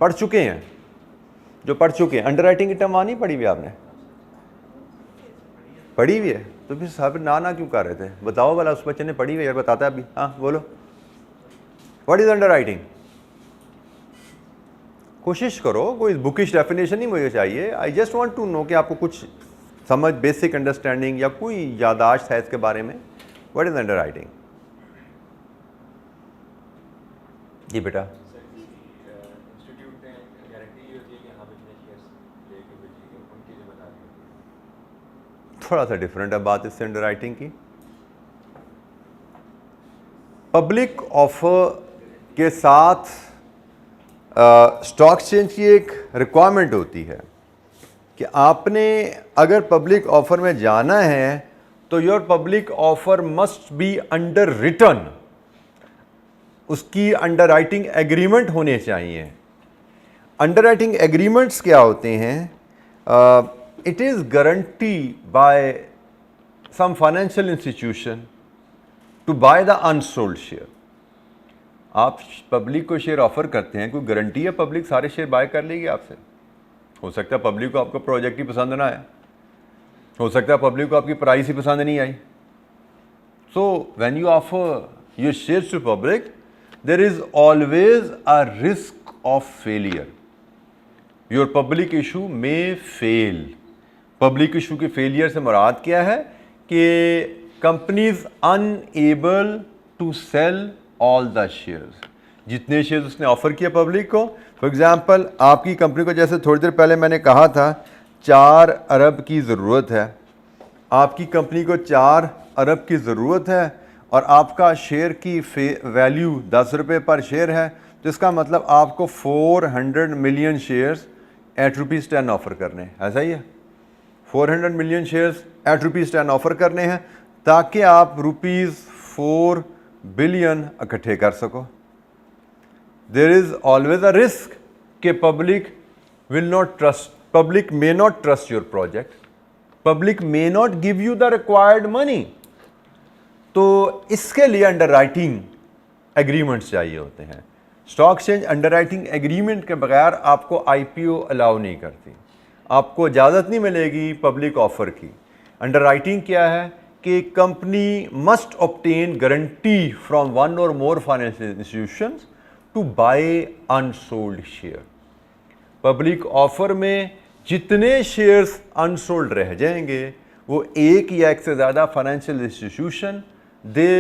पढ़ चुके हैं, जो पढ़ चुके हैं। अंडरराइटिंग की टर्म वहाँ नहीं पढ़ी हुई आपने? पढ़ी हुई है तो फिर साहब ना क्यों कर रहे थे? बताओ भला, उस बच्चे ने पढ़ी हुई है यार, बताता है अभी। हाँ बोलो, व्हाट इज अंडरराइटिंग? कोशिश करो, कोई बुकिश डेफिनेशन नहीं मुझे चाहिए। I just want to know कि आपको कुछ समझ, बेसिक अंडरस्टैंडिंग या कोई यादाश्त है इसके बारे में। What is underwriting? जी बेटा, थोड़ा सा डिफरेंट है बात इससे अंडरराइटिंग की। पब्लिक ऑफर के साथ स्टॉक एक्सचेंज की एक रिक्वायरमेंट होती है कि आपने अगर पब्लिक ऑफर में जाना है तो your public offer must be underwritten. उसकी अंडरराइटिंग एग्रीमेंट होने चाहिए। अंडरराइटिंग एग्रीमेंट्स क्या होते हैं? It is guarantee by some financial institution to buy the unsold share. आप पब्लिक को शेयर ऑफर करते हैं, कोई गारंटी है पब्लिक सारे शेयर बाय कर लेगी आपसे? हो सकता है पब्लिक को आपका प्रोजेक्ट ही पसंद ना आए, हो सकता है पब्लिक को आपकी प्राइस ही पसंद नहीं आई। So when you offer your shares to public, there is always a risk of failure. Your public issue में फेल। पब्लिक इशू के फेलियर से मुराद क्या है कि companies unable to sell all the shares. जितने शेयर्स उसने ऑफर किया पब्लिक को, फॉर एग्जांपल आपकी कंपनी को, जैसे थोड़ी देर पहले मैंने कहा था 4 अरब की ज़रूरत है, आपकी कंपनी को 4 अरब की ज़रूरत है और आपका शेयर की वैल्यू 10 रुपये पर शेयर है, तो इसका मतलब आपको 400 मिलियन शेयर्स एट ₹10 ऑफ़र करने हैं। ऐसा ही है, 400 मिलियन शेयर्स एट ₹10 ऑफ़र करने हैं ताकि आप ₹4 बिलियन इकट्ठे कर सको। There is always a risk कि public will not trust, public may not trust your project, public may not give you the required money. तो इसके लिए अंडरराइटिंग एग्रीमेंट्स चाहिए होते हैं। स्टॉक एक्सचेंज अंडरराइटिंग एग्रीमेंट के बगैर आपको आईपीओ अलाउ नहीं करती, आपको इजाज़त नहीं मिलेगी पब्लिक ऑफर की। अंडरराइटिंग क्या है कि company must obtain guarantee from one or more financial institutions to buy unsold share. Public offer में जितने शेयर्स अनसोल्ड रह जाएंगे वो एक या एक से ज़्यादा financial institution they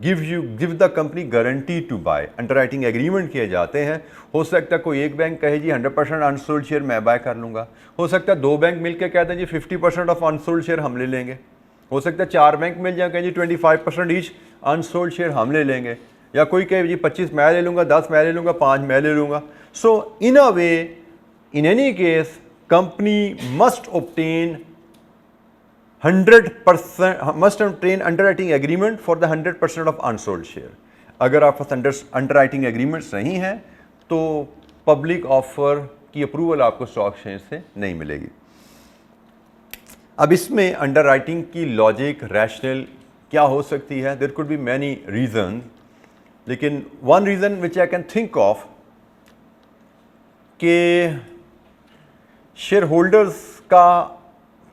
give the company guarantee to buy. Underwriting agreement किए जाते हैं। हो सकता है कोई एक बैंक कहे जी 100% अनसोल्ड शेयर मैं बाय कर लूँगा, हो सकता है 2 बैंक मिलकर कहते हैं जी 50% ऑफ अनसोल्ड शेयर हम ले लेंगे, हो सकता है 4 बैंक मिल जाए कहें जी 25% ईच अनसोल्ड शेयर हम ले लेंगे, या कोई कहे जी 25 मैं ले लूँगा, 10 मैं ले लूँगा, 5 मैं ले लूँगा। So in a way, in any case, company must obtain 100% must obtain underwriting agreement for the 100% of unsold share। अगर आप पास अंडरराइटिंग एग्रीमेंट्स नहीं हैं तो पब्लिक ऑफर की अप्रूवल आपको स्टॉक एक्सचेंज से नहीं मिलेगी। अब इसमें अंडरराइटिंग की लॉजिक रैशनल क्या हो सकती है? There could be many reason, लेकिन one reason which I can think of कि शेयर होल्डर्स का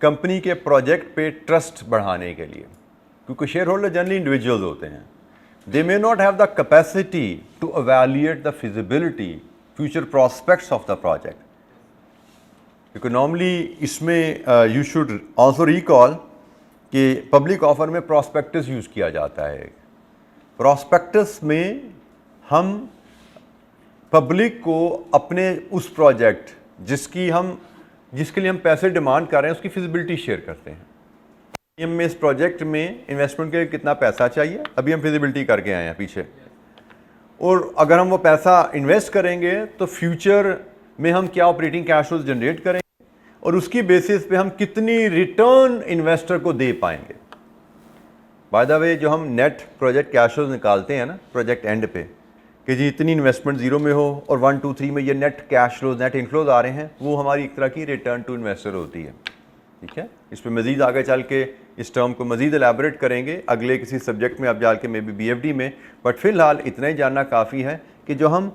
कंपनी के प्रोजेक्ट पे ट्रस्ट बढ़ाने के लिए, क्योंकि शेयर होल्डर जनरली इंडिविजुअल्स होते हैं, they may not have the capacity to evaluate the feasibility, future prospects of the project. क्योंकि नॉर्मली इसमें यू शुड ऑल्सो रिकॉल कि पब्लिक ऑफर में प्रॉस्पेक्टस यूज़ किया जाता है। प्रॉस्पेक्टस में हम पब्लिक को अपने उस प्रोजेक्ट जिसके लिए हम पैसे डिमांड कर रहे हैं उसकी फिजिबिलिटी शेयर करते हैं। हमें इस प्रोजेक्ट में इन्वेस्टमेंट के लिए कितना पैसा चाहिए, अभी हम फिजिबिलिटी करके आए हैं पीछे, और अगर हम वो पैसा इन्वेस्ट करेंगे तो फ्यूचर में हम क्या ऑपरेटिंग कैश फ्लोज जनरेट करेंगे और उसकी बेसिस पे हम कितनी रिटर्न इन्वेस्टर को दे पाएंगे। बाय द वे, जो हम नेट प्रोजेक्ट कैश फ्लोज निकालते हैं ना प्रोजेक्ट एंड पे कि जी इतनी इन्वेस्टमेंट 0 में हो और 1, 2, 3 में ये net cash flows, net inflows आ रहे हैं, वो हमारी एक तरह की रिटर्न टू इन्वेस्टर होती है। ठीक है, इस पर मज़ीद आगे चल के इस टर्म को मज़ीद एलैबोरेट करेंगे अगले किसी सब्जेक्ट में, अब जाल के मे बी BFD में, बट फ़िलहाल इतना ही जानना काफ़ी है कि जो हम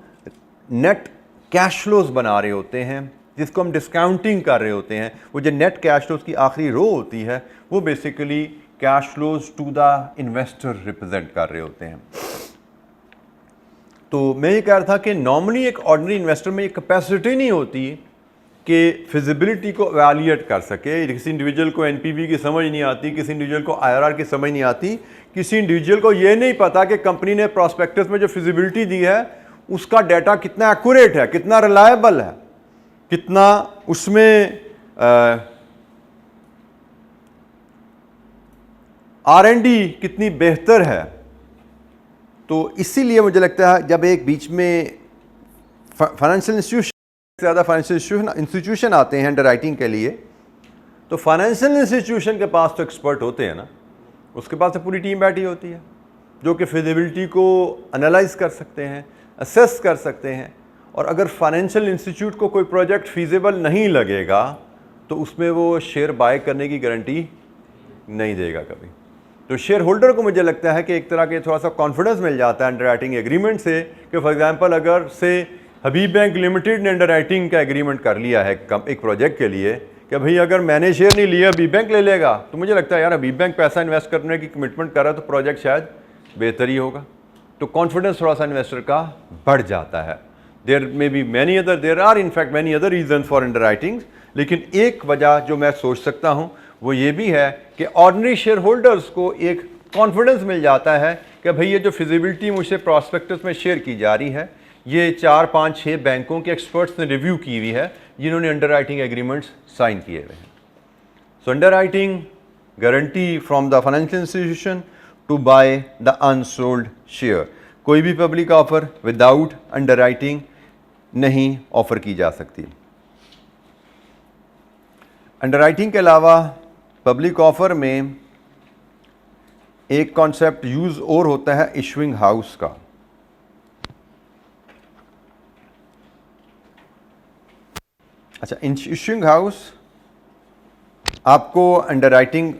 नेट कैश फ्लोज बना रहे होते हैं, जिसको हम डिस्काउंटिंग कर रहे होते हैं, वो जो नेट कैश फ्लोज की आखिरी रो होती है वो basically cash flows to the investor represent कर रहे होते हैं। तो मैं ये कह रहा था कि नॉर्मली एक ऑर्डिनरी इन्वेस्टर में ये कैपेसिटी नहीं होती कि फिजिबिलिटी को वैल्यूएट कर सके। किसी इंडिविजुअल को NPV की समझ नहीं आती, किसी इंडिविजुअल को IRR की समझ नहीं आती, किसी इंडिविजुअल को ये नहीं पता कि कंपनी ने प्रॉस्पेक्टस में जो फिजिबिलिटी दी है उसका डाटा कितना एक्यूरेट है, कितना रिलायबल है, कितना उसमें R&D कितनी बेहतर है। तो इसीलिए मुझे लगता है जब एक बीच में फाइनेंशियल ज़्यादा फाइनेंशियल इंस्टीट्यूशन आते हैं अंडरराइटिंग के लिए, तो फाइनेंशियल इंस्टीट्यूशन के पास तो एक्सपर्ट होते हैं ना, उसके पास तो पूरी टीम बैठी होती है जो कि फिजिबिलिटी को एनालाइज कर सकते हैं, असेस कर सकते हैं, और अगर फाइनेंशियल इंस्टीट्यूट को कोई प्रोजेक्ट फीजिबल नहीं लगेगा तो उसमें वो शेयर बाय करने की गारंटी नहीं देगा कभी। तो शेयर होल्डर को मुझे लगता है कि एक तरह के थोड़ा सा कॉन्फिडेंस मिल जाता है अंडरराइटिंग एग्रीमेंट से कि फॉर एग्जांपल अगर से हबीब बैंक लिमिटेड ने अंडरराइटिंग का एग्रीमेंट कर लिया है एक प्रोजेक्ट के लिए कि भाई अगर मैंने शेयर नहीं लिया हबीब बैंक ले लेगा, तो मुझे लगता है यार हबीब बैंक पैसा इन्वेस्ट करने की कमिटमेंट कर रहा है तो प्रोजेक्ट शायद बेहतर ही होगा। तो कॉन्फिडेंस थोड़ा सा इन्वेस्टर का बढ़ जाता है। There are in fact many other reason for underwriting, लेकिन एक वजह जो मैं सोच सकता हूं वो ये भी है कि ऑर्डिनरी शेयर होल्डर्स को एक कॉन्फिडेंस मिल जाता है कि भाई ये जो फिजिबिलिटी मुझसे प्रॉस्पेक्टस में शेयर की जा रही है, ये 4, 5, 6 बैंकों के एक्सपर्ट्स ने रिव्यू की हुई है जिन्होंने अंडर राइटिंग एग्रीमेंट्स साइन किए हुए हैं। So underwriting guarantee from the financial institution to buy the unsold share. कोई भी public offer without underwriting नहीं ऑफर की जा सकती। अंडर राइटिंग के अलावा पब्लिक ऑफर में एक कॉन्सेप्ट यूज और होता है इशूइंग हाउस का। अच्छा, इशूइंग हाउस आपको अंडर राइटिंग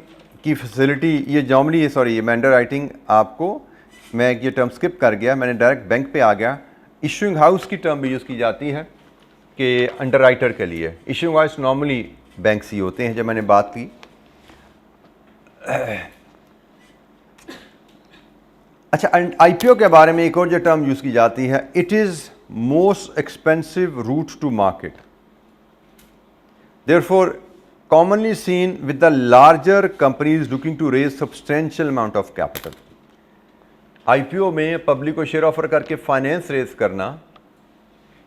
की फैसिलिटी, ये नॉर्मली मैं अंडर राइटिंग आपको, मैं ये टर्म स्किप कर गया, मैंने डायरेक्ट बैंक पे आ गया। इशूइंग हाउस की टर्म भी यूज़ की जाती है कि अंडर राइटर के लिए। इशूइंग हाउस नॉर्मली बैंक्स ही होते हैं, जब मैंने बात की। अच्छा, आईपीओ के बारे में एक और जो टर्म यूज़ की जाती है, it is most expensive route to market, therefore commonly seen with the larger companies looking to raise substantial amount of capital. IPO में पब्लिक को शेयर ऑफर करके फाइनेंस रेज करना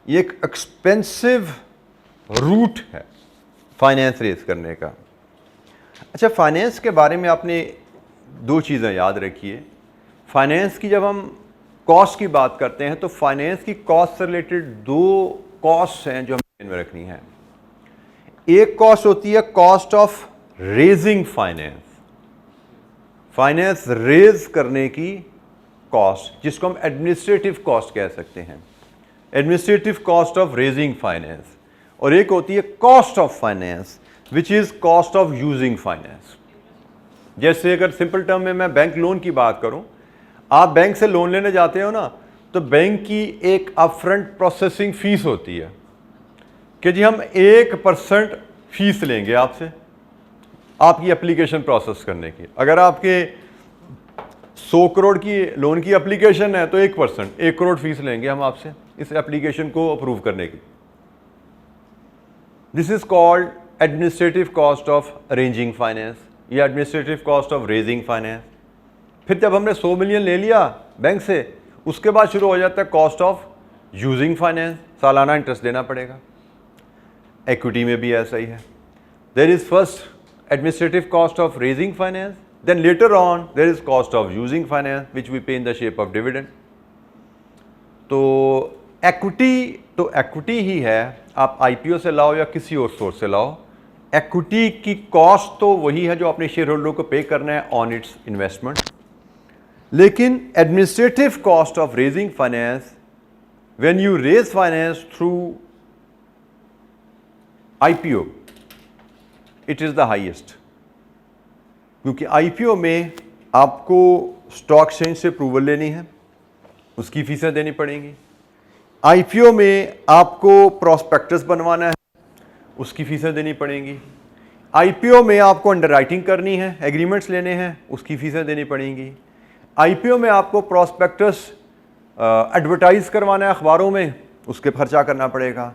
ये एक एक्सपेंसिव रूट है फाइनेंस रेज करने का। अच्छा, फाइनेंस के बारे में आपने दो चीज़ें याद रखिए। फाइनेंस की जब हम कॉस्ट की बात करते हैं तो फाइनेंस की कॉस्ट से रिलेटेड दो कॉस्ट हैं जो हमें में रखनी है। एक कॉस्ट होती है cost of raising finance, finance raise करने की कॉस्ट, जिसको हम एडमिनिस्ट्रेटिव कॉस्ट कह सकते हैं, administrative cost of raising finance. और एक होती है cost of finance which is cost of using finance. जैसे अगर सिंपल टर्म में मैं बैंक लोन की बात करूं, आप बैंक से लोन लेने जाते हो ना, तो बैंक की एक अपफ्रंट प्रोसेसिंग फीस होती है कि जी हम 1% फीस लेंगे आपसे आपकी एप्लीकेशन प्रोसेस करने की। अगर आपके 100 करोड़ की लोन की एप्लीकेशन है तो 1%, 1 करोड़ फीस लेंगे हम आपसे इस एप्लीकेशन को अप्रूव करने की। This is called administrative cost of arranging finance या administrative cost of raising finance. फिर जब हमने 100 मिलियन ले लिया बैंक से, उसके बाद शुरू हो जाता है कॉस्ट ऑफ यूजिंग फाइनेंस, सालाना इंटरेस्ट देना पड़ेगा। इक्विटी में भी ऐसा ही है। There is first administrative cost of raising finance, then later on there is cost of using finance which we pay in the shape of dividend. तो equity ही है, आप आईपीओ से लाओ या किसी और सोर्स से लाओ, एक्विटी की कॉस्ट तो वही है जो अपने शेयर होल्डर को पे करना है ऑन इट्स इन्वेस्टमेंट। लेकिन administrative cost of raising finance, when you raise finance through IPO, it is the highest, क्योंकि आईपीओ में आपको स्टॉक एक्सचेंज से अप्रूवल लेनी है, उसकी फीसें देनी पड़ेंगी। आईपीओ में आपको प्रॉस्पेक्टस बनवाना है, उसकी फीसें देनी पड़ेंगी। आईपीओ में आपको अंडरराइटिंग करनी है, एग्रीमेंट्स लेने हैं, उसकी फीसें देनी पड़ेंगी। आईपीओ में आपको प्रॉस्पेक्टस एडवर्टाइज करवाना है अखबारों में, उसके खर्चा करना पड़ेगा।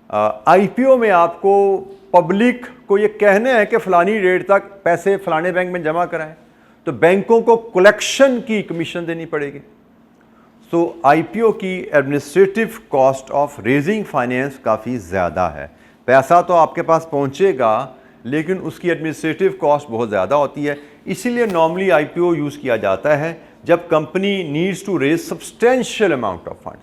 आईपीओ में आपको पब्लिक को ये कहना है कि फलानी डेट तक पैसे फलाने बैंक में जमा कराएं, तो बैंकों को कलेक्शन की कमीशन देनी पड़ेगी। सो आईपीओ की administrative cost of raising finance काफ़ी ज़्यादा है। पैसा तो आपके पास पहुंचेगा लेकिन उसकी एडमिनिस्ट्रेटिव कॉस्ट बहुत ज़्यादा होती है। इसीलिए नॉर्मली आईपीओ यूज़ किया जाता है जब company needs to raise substantial amount of fund,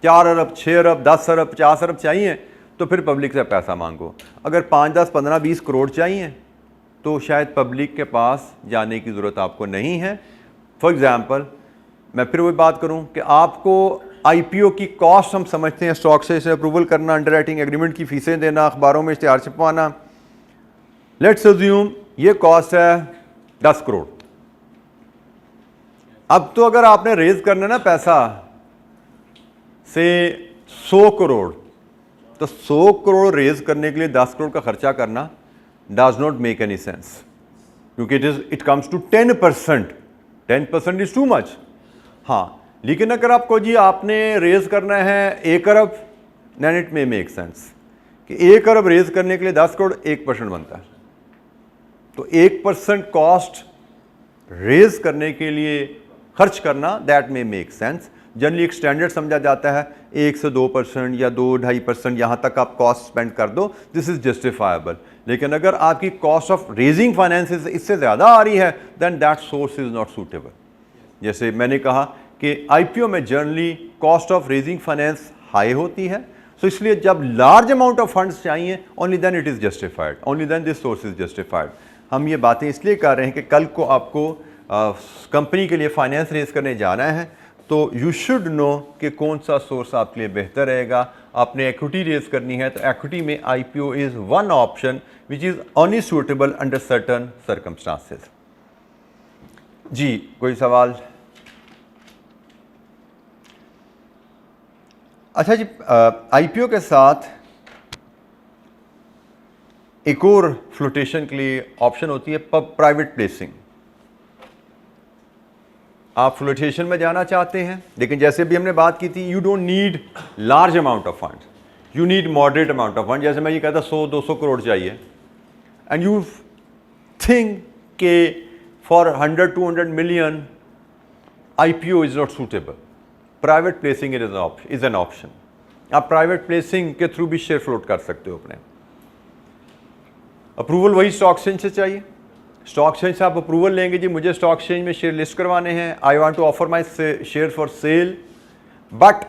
4 अरब, 6 अरब, 10 अरब, 50 अरब चाहिए तो फिर पब्लिक से पैसा मांगो। अगर 5, 10, 15, 20 करोड़ चाहिए तो शायद पब्लिक के पास जाने की ज़रूरत आपको नहीं है। फॉर एग्ज़ाम्पल, मैं फिर वही बात करूं कि आपको आईपीओ की कॉस्ट हम समझते हैं स्टॉक से अप्रूवल करना, अंडरराइटिंग एग्रीमेंट की फीसें देना, अखबारों में इश्तिहार छपवाना। लेट्स अज्यूम ये कॉस्ट है 10 करोड़। अब तो अगर आपने रेज करना ना पैसा से 100 करोड़, तो 100 करोड़ रेज करने के लिए 10 करोड़ का खर्चा करना does not make any sense, क्योंकि it comes to 10%। 10% is too much. हाँ, लेकिन अगर आपको जी आपने रेज करना है 1 अरब, then it may make sense कि 1 अरब रेज करने के लिए 10 करोड़ 1% बनता है, तो 1% कॉस्ट रेज करने के लिए खर्च करना, that may make sense. Generally एक स्टैंडर्ड समझा जाता है 1 से 2% या 2-2.5% यहाँ तक आप कॉस्ट स्पेंड कर दो, दिस इज जस्टिफाइबल। लेकिन अगर आपकी कॉस्ट ऑफ रेजिंग फाइनेंस इससे ज़्यादा आ रही है, then that source is not suitable. जैसे मैंने कहा कि आईपीओ में generally cost of raising finance high होती है, तो इसलिए जब लार्ज अमाउंट ऑफ फंड्स चाहिए, only then it is justified, only then this source is justified. हम ये बातें इसलिए कर रहे हैं कि कल को आपको कंपनी के लिए फाइनेंस रेज करने जाना है, तो यू शुड नो कि कौन सा सोर्स आपके लिए बेहतर रहेगा। आपने इक्विटी रेज करनी है, तो इक्विटी में IPO is one option which is only suitable under certain circumstances. जी, कोई सवाल? अच्छा जी, आईपीओ के साथ एक और फ्लोटेशन के लिए ऑप्शन होती है प्राइवेट प्लेसिंग। आप फ्लोटेशन में जाना चाहते हैं, लेकिन जैसे भी हमने बात की थी, you don't need large amount of fund, you need moderate amount of fund. जैसे मैं ये कहता 100-200 करोड़ चाहिए, एंड यू थिंक के for 100-200 million IPO is not suitable, private placing is an option. आप प्राइवेट प्लेसिंग के थ्रू भी शेयर फ्लोट कर सकते हो अपने। अप्रूवल वही स्टॉक एक्सचेंज से चाहिए, स्टॉक एक्सचेंज से आप अप्रूवल लेंगे, जी मुझे स्टॉक एक्सचेंज में शेयर लिस्ट करवाने हैं, I want to offer my share for sale, but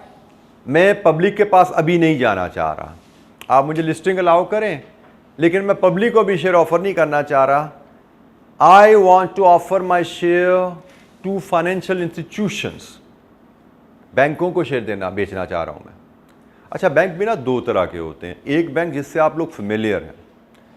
मैं पब्लिक के पास अभी नहीं जाना चाह रहा, आप मुझे लिस्टिंग अलाउ करें, लेकिन मैं पब्लिक को भी शेयर ऑफर नहीं करना चाह रहा। I want to offer my share to financial institutions, बैंकों को शेयर देना बेचना चाह रहा हूं मैं। अच्छा, बैंक भी ना 2 तरह के होते हैं। एक बैंक जिससे आप लोग फेमिलियर हैं,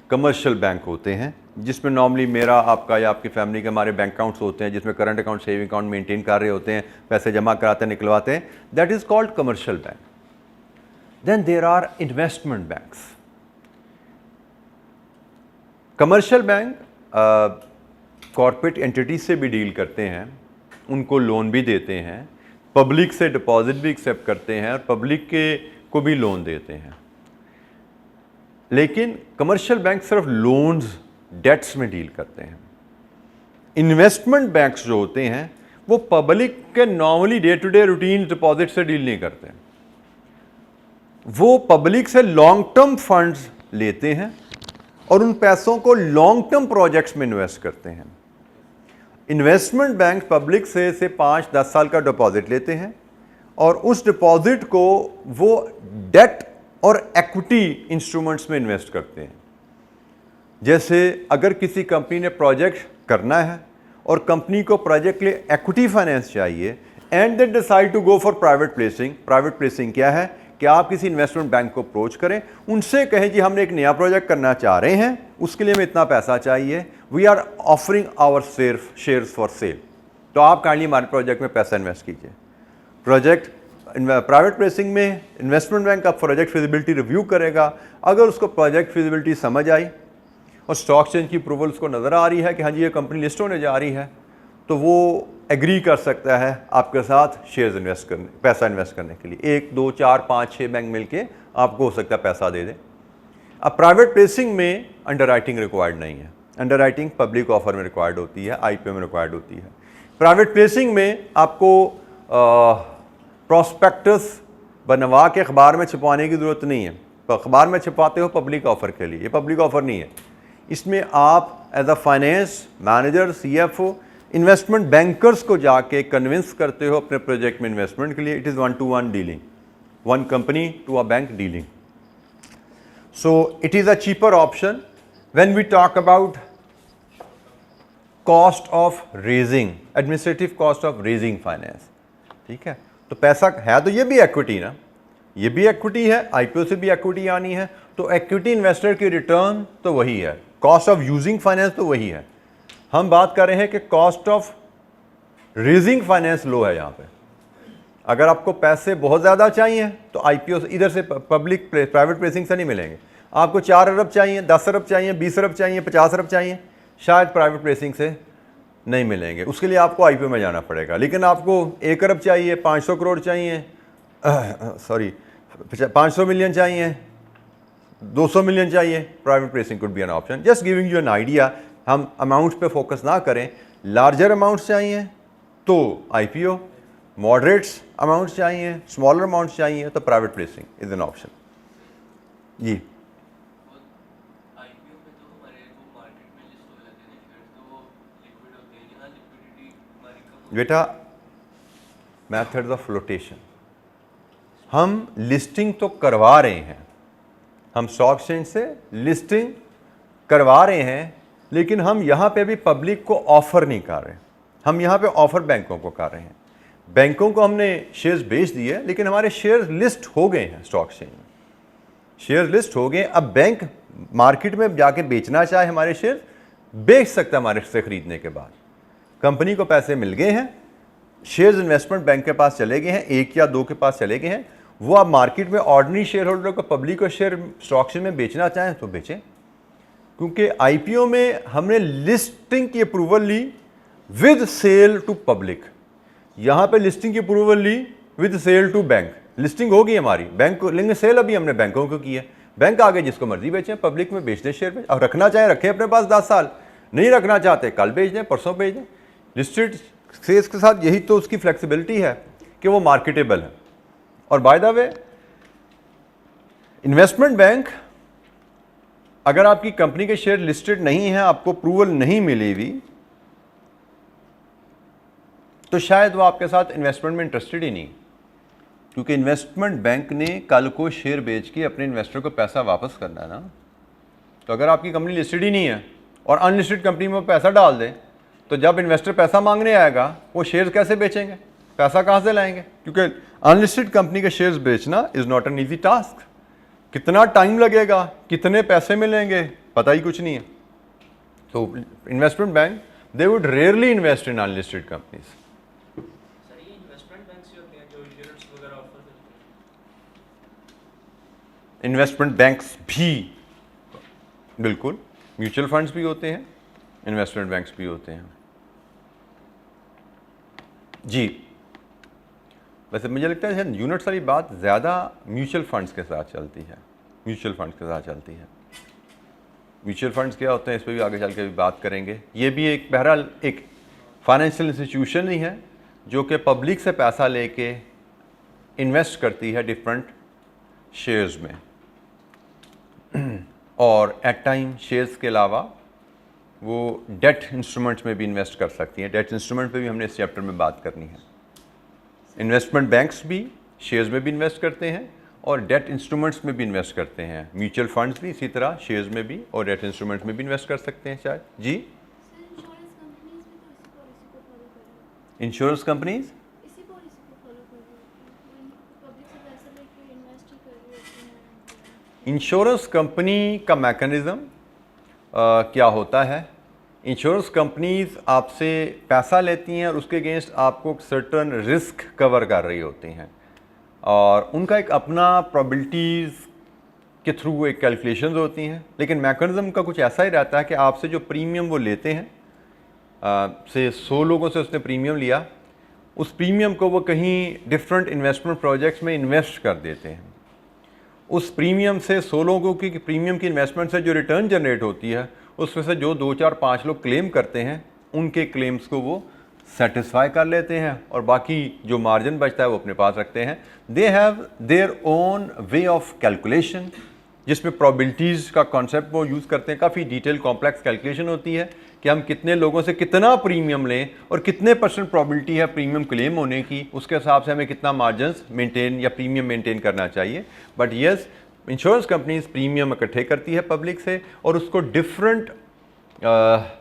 कमर्शियल बैंक होते हैं, जिसमें नॉर्मली मेरा, आपका या आपकी फैमिली के हमारे बैंक अकाउंट्स होते हैं, जिसमें current account, saving account maintain कर रहे होते हैं, पैसे जमा कराते हैं, निकलवाते हैं, that is called commercial bank. Then there are investment banks. Commercial bank corporate entity से भी डील करते हैं, उनको लोन भी देते हैं, पब्लिक से डिपॉजिट भी एक्सेप्ट करते हैं, और पब्लिक के को भी लोन देते हैं। लेकिन कमर्शियल बैंक सिर्फ लोन्स, डेट्स में डील करते हैं। इन्वेस्टमेंट बैंक्स जो होते हैं वो पब्लिक के normally day to day routine deposit से डील नहीं करते, वो पब्लिक से लॉन्ग टर्म फंड्स लेते हैं और उन पैसों को लॉन्ग टर्म प्रोजेक्ट्स में इन्वेस्ट करते हैं। इन्वेस्टमेंट बैंक पब्लिक से 5-10 साल का डिपॉजिट लेते हैं और उस डिपॉजिट को वो डेट और इक्विटी इंस्ट्रूमेंट्स में इन्वेस्ट करते हैं। जैसे अगर किसी कंपनी ने प्रोजेक्ट करना है और कंपनी को प्रोजेक्ट के लिए इक्विटी फाइनेंस चाहिए, and they decide to go for private placing. Private placing क्या है कि आप किसी इन्वेस्टमेंट बैंक को अप्रोच करें, उनसे कहें जी हमने एक नया प्रोजेक्ट करना चाह रहे हैं, उसके लिए हमें इतना पैसा चाहिए, we are offering our shares for sale, तो आप काइंडली हमारे प्रोजेक्ट में पैसा इन्वेस्ट कीजिए। प्रोजेक्ट प्राइवेट प्लेसिंग में इन्वेस्टमेंट बैंक का प्रोजेक्ट फिजिबिलिटी रिव्यू करेगा, अगर उसको प्रोजेक्ट फिजिबिलिटी समझ आई और स्टॉक एक्सचेंज की अप्रूवल उसको नज़र आ रही है कि हाँ जी ये कंपनी लिस्ट होने जा रही है, तो वो एग्री कर सकता है आपके साथ शेयर्स इन्वेस्ट करने, पैसा इन्वेस्ट करने के लिए। 1, 2, 4, 5, 6 बैंक मिलके आपको हो सकता है पैसा दे दें। अब प्राइवेट प्लेसिंग में अंडरराइटिंग रिक्वायर्ड नहीं है, अंडरराइटिंग पब्लिक ऑफर में रिक्वायर्ड होती है, आईपीओ में रिक्वायर्ड होती है। प्राइवेट प्लेसिंग में आपको प्रॉस्पेक्टस बनवा के अखबार में छपवाने की ज़रूरत नहीं है, अखबार में छपाते हो पब्लिक ऑफर के लिए, ये पब्लिक ऑफर नहीं है। इसमें आप as a finance manager, CFO, investment bankers को जाके कन्विंस करते हो अपने प्रोजेक्ट में इन्वेस्टमेंट के लिए। It is 1-to-1 dealing, one company to a bank dealing. So it is a cheaper option when we talk about cost of raising, administrative cost of raising finance. ठीक है, तो पैसा है तो ये भी इक्विटी ना, ये भी इक्विटी है, आईपीओ से भी इक्विटी आनी है, तो इक्विटी इन्वेस्टर की रिटर्न तो वही है, कॉस्ट ऑफ यूजिंग फाइनेंस तो वही है। हम बात कर रहे हैं कि कॉस्ट ऑफ रेजिंग फाइनेंस लो है यहाँ पे। अगर आपको पैसे बहुत ज़्यादा चाहिए तो आईपीओ से, इधर से पब्लिक प्राइवेट प्लेसिंग से नहीं मिलेंगे। आपको 4 अरब चाहिए, 10 अरब चाहिए, 20 अरब चाहिए, 50 अरब चाहिए, शायद प्राइवेट प्लेसिंग से नहीं मिलेंगे। उसके लिए आपको आईपीओ में जाना पड़ेगा। लेकिन आपको 1 अरब चाहिए, 500 करोड़ चाहिए, सॉरी 500 मिलियन चाहिए, 200 मिलियन चाहिए, private placing could be an option. Just giving you an idea. हम अमाउंट्स पे फोकस ना करें। लार्जर अमाउंट्स चाहिए तो आईपीओ, मॉडरेट्स अमाउंट्स चाहिए, स्मॉलर अमाउंट्स चाहिए तो private placing is an option. जी आईपीओ पे तो हमारे वो मार्केट में लिस्ट हो जाते हैं शेयर, तो वो लिक्विड होते हैं। यहाँ लिक्विडिटी हमारी कब बेटा, मेथड्स ऑफ फ्लोटेशन, हम लिस्टिंग तो करवा रहे हैं, हम स्टॉक एक्सचेंज से लिस्टिंग करवा रहे हैं, लेकिन हम यहाँ पे भी पब्लिक को ऑफर नहीं कर रहे। हम यहाँ पे ऑफर बैंकों को कर रहे हैं। बैंकों को हमने शेयर्स बेच दिए, लेकिन हमारे शेयर्स लिस्ट हो गए हैं स्टॉक एक्सचेंज में, शेयर्स लिस्ट हो गए। अब बैंक मार्केट में जाके बेचना चाहे हमारे शेयर बेच सकता है हमारे से खरीदने के बाद। कंपनी को पैसे मिल गए हैं, शेयर्स इन्वेस्टमेंट बैंक के पास चले गए हैं, 1 या 2 के पास चले गए हैं। वो आप मार्केट में ऑर्डिनरी शेयर होल्डर को, पब्लिक को शेयर स्टॉक एक्सचेंज में बेचना चाहें तो बेचें, क्योंकि आईपीओ में हमने लिस्टिंग की अप्रूवल ली विद सेल टू पब्लिक। यहाँ पे लिस्टिंग की अप्रूवल ली with sale to bank. Listing होगी हमारी, बैंक को, लेकिन सेल अभी हमने बैंकों को की है। बैंक आगे जिसको मर्जी बेचें, पब्लिक में बेच दें शेयर पे। और रखना चाहें रखें अपने पास 10 साल, नहीं रखना चाहते कल बेच दें, परसों बेच दें। लिस्टेड शेयर्स के साथ यही तो उसकी फ्लेक्सिबिलिटी है कि वो मार्केटेबल है। और by the way, investment bank, अगर आपकी कंपनी के शेयर लिस्टेड नहीं है, आपको अप्रूवल नहीं मिली हुई, तो शायद वो आपके साथ इन्वेस्टमेंट में इंटरेस्टेड ही नहीं, क्योंकि इन्वेस्टमेंट बैंक ने कल को शेयर बेच के अपने इन्वेस्टर को पैसा वापस करना है ना। तो अगर आपकी कंपनी लिस्टेड ही नहीं है और अनलिस्टेड कंपनी में वो पैसा डाल दे, तो जब इन्वेस्टर पैसा मांगने आएगा वो शेयर्स कैसे बेचेंगे, पैसा कहाँ से लाएंगे? क्योंकि अनलिस्टेड कंपनी के शेयर्स बेचना is not an easy task. कितना टाइम लगेगा, कितने पैसे मिलेंगे, पता ही कुछ नहीं है। तो investment bank, they would rarely invest in unlisted companies. Sir ये इन्वेस्टमेंट बैंक से होते हैं जो इंश्योरेंस वगैरह ऑफर करते हैं? इन्वेस्टमेंट बैंक्स भी, बिल्कुल, म्यूचुअल फंड्स भी होते हैं, इन्वेस्टमेंट बैंक्स भी होते हैं। जी, वैसे मुझे लगता है यूनिट्स वाली बात ज़्यादा म्यूचुअल फंड्स के साथ चलती है, म्यूचुअल फंड्स के साथ चलती है। म्यूचुअल फंड्स क्या होते हैं इस पर भी आगे चल के भी बात करेंगे। ये भी एक, बहरहाल, एक फाइनेंशियल इंस्टीट्यूशन ही है जो कि पब्लिक से पैसा लेके इन्वेस्ट करती है डिफरेंट शेयर्स में, और एट टाइम शेयर्स के अलावा वो डेट इंस्ट्रूमेंट्स में भी इन्वेस्ट कर सकती हैं। डेट इंस्ट्रूमेंट पे भी हमने इस चैप्टर में बात करनी है। इन्वेस्टमेंट बैंक्स भी शेयर्स में भी इन्वेस्ट करते हैं और डेट इंस्ट्रूमेंट्स में भी इन्वेस्ट करते हैं। म्यूचुअल फंड्स भी इसी तरह शेयर्स में भी और डेट इंस्ट्रूमेंट्स में भी इन्वेस्ट कर सकते हैं शायद। जी, इंश्योरेंस कंपनीज इसी पॉलिसी को फॉलो कर रही है, पब्लिक से पैसा लेके इन्वेस्ट ही कर रही होती हैं। इंश्योरेंस कंपनी का मैकेनिज़्म क्या होता है? इंश्योरेंस कंपनीज आपसे पैसा लेती हैं और उसके अगेंस्ट आपको सर्टन रिस्क कवर कर रही होती हैं, और उनका एक अपना प्रोबेबिलिटीज़ के थ्रू एक कैलकुलेशंस होती हैं। लेकिन मैकेनिज़्म का कुछ ऐसा ही रहता है कि आपसे जो प्रीमियम वो लेते हैं, से 100 लोगों से उसने प्रीमियम लिया, उस प्रीमियम को वो कहीं डिफरेंट इन्वेस्टमेंट प्रोजेक्ट्स में इन्वेस्ट कर देते हैं। उस प्रीमियम से 100 लोगों की प्रीमियम की इन्वेस्टमेंट से जो रिटर्न जनरेट होती है, उसमें से जो 2, 4, 5 लोग क्लेम करते हैं, उनके क्लेम्स को वो सेटिस्फाई कर लेते हैं और बाकी जो मार्जिन बचता है वो अपने पास रखते हैं। They have their own way of calculation, जिसमें प्रोबेबिलिटीज़ का कॉन्सेप्ट वो यूज़ करते हैं। काफ़ी डिटेल कॉम्प्लेक्स कैलकुलेशन होती है कि हम कितने लोगों से कितना प्रीमियम लें और कितने % प्रोबेबिलिटी है प्रीमियम क्लेम होने की, उसके हिसाब से हमें कितना मार्जिन मेंटेन या प्रीमियम मेंटेन करना चाहिए। But yes, insurance companies premium इकट्ठे करती है पब्लिक से और उसको डिफरेंट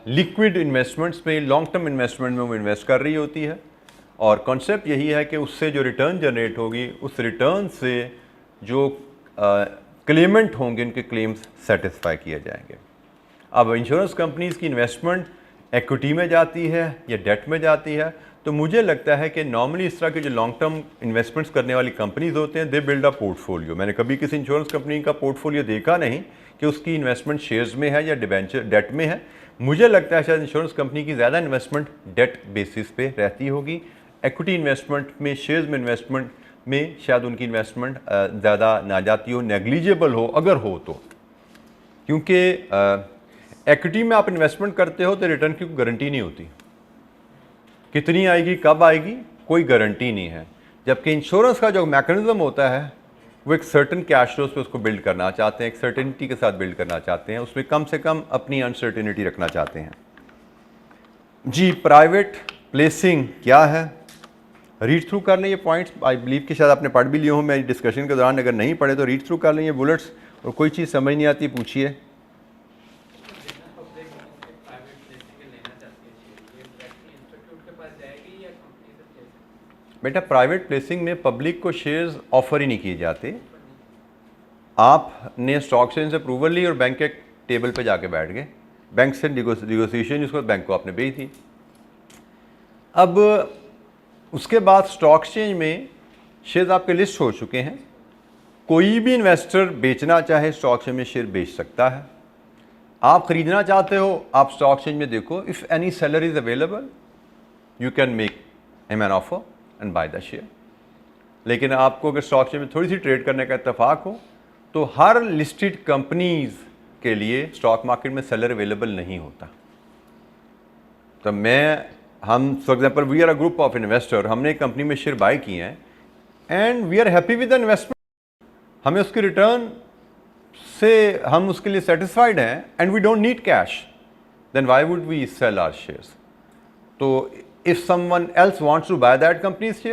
लिक्विड इन्वेस्टमेंट्स में, लॉन्ग टर्म इन्वेस्टमेंट में वो इन्वेस्ट कर रही होती है, और कॉन्सेप्ट यही है कि उससे जो रिटर्न जनरेट होगी, उस रिटर्न से जो क्लेमेंट होंगे उनके क्लेम्स सेटिस्फाई किए जाएंगे। अब इंश्योरेंस कंपनीज़ की इन्वेस्टमेंट इक्विटी में जाती है या डेट में जाती है, तो मुझे लगता है कि नॉर्मली इस तरह के जो लॉन्ग टर्म इन्वेस्टमेंट्स करने वाली कंपनीज होते हैं, दे बिल्ड अ पोर्टफोलियो। मैंने कभी किसी इंश्योरेंस कंपनी का पोर्टफोलियो देखा नहीं कि उसकी इन्वेस्टमेंट शेयर्स में है या डिबेंचर डेट में है, मुझे लगता है शायद इंश्योरेंस कंपनी की ज़्यादा इन्वेस्टमेंट डेट बेसिस पे रहती होगी। इक्विटी इन्वेस्टमेंट में, शेयर्स में इन्वेस्टमेंट में शायद उनकी इन्वेस्टमेंट ज़्यादा ना जाती हो, नेग्लिजिबल हो अगर हो तो, क्योंकि इक्विटी में आप इन्वेस्टमेंट करते हो तो रिटर्न की गारंटी नहीं होती, कितनी आएगी कब आएगी कोई गारंटी नहीं है। जबकि इंश्योरेंस का जो मैकेनिज्म होता है वो एक सर्टन कैश फ्लोज पे उसको बिल्ड करना चाहते हैं, एक सर्टेनिटी के साथ बिल्ड करना चाहते हैं, उसमें कम से कम अपनी अनसर्टेनिटी रखना चाहते हैं। जी, प्राइवेट प्लेसिंग क्या है, रीड थ्रू कर लें ये पॉइंट्स। आई बिलीव कि शायद आपने पढ़ भी लिए हो, मेरी डिस्कशन के दौरान अगर नहीं पढ़े तो रीड थ्रू कर लें ये बुलेट्स, और कोई चीज़ समझ नहीं आती पूछिए। पब्लिक प्राइवेट प्लेसिंग के लेना चाहती है शेयर, ये डायरेक्टली इंस्टीट्यूट के पास जाएगी या कंपनी से ले सकती बेटा, प्राइवेट प्लेसिंग में पब्लिक को शेयर्स ऑफर ही नहीं किए जाते। आपने स्टॉक एक्सचेंज से अप्रूवल ली और बैंक के टेबल पे जाके बैठ गए, बैंक से निगोसिएशन उसको बैंक को आपने भेज दी। अब उसके बाद स्टॉक एक्सचेंज में शेयर्स आपके लिस्ट हो चुके हैं, कोई भी इन्वेस्टर बेचना चाहे स्टॉक एक्सचेंज में शेयर बेच सकता है। आप खरीदना चाहते हो, आप स्टॉक एक्सचेंज में देखो, if any seller is available you can make him an offer and by the share. लेकिन आपको अगर स्टॉक एक्सचेंज में थोड़ी सी ट्रेड करने का इत्तेफाक हो तो हर लिस्टेड कंपनीज के लिए स्टॉक मार्केट में सेलर अवेलेबल नहीं होता। तो हम for example we are a group of investor, हमने एक कंपनी में शेयर बाय किए हैं and we are happy with the investment, हमें उसकी रिटर्न से हम उसके लिए सेटिस्फाइड हैं and we don't need cash, then why would we sell our shares. तो if someone else wants to buy that companies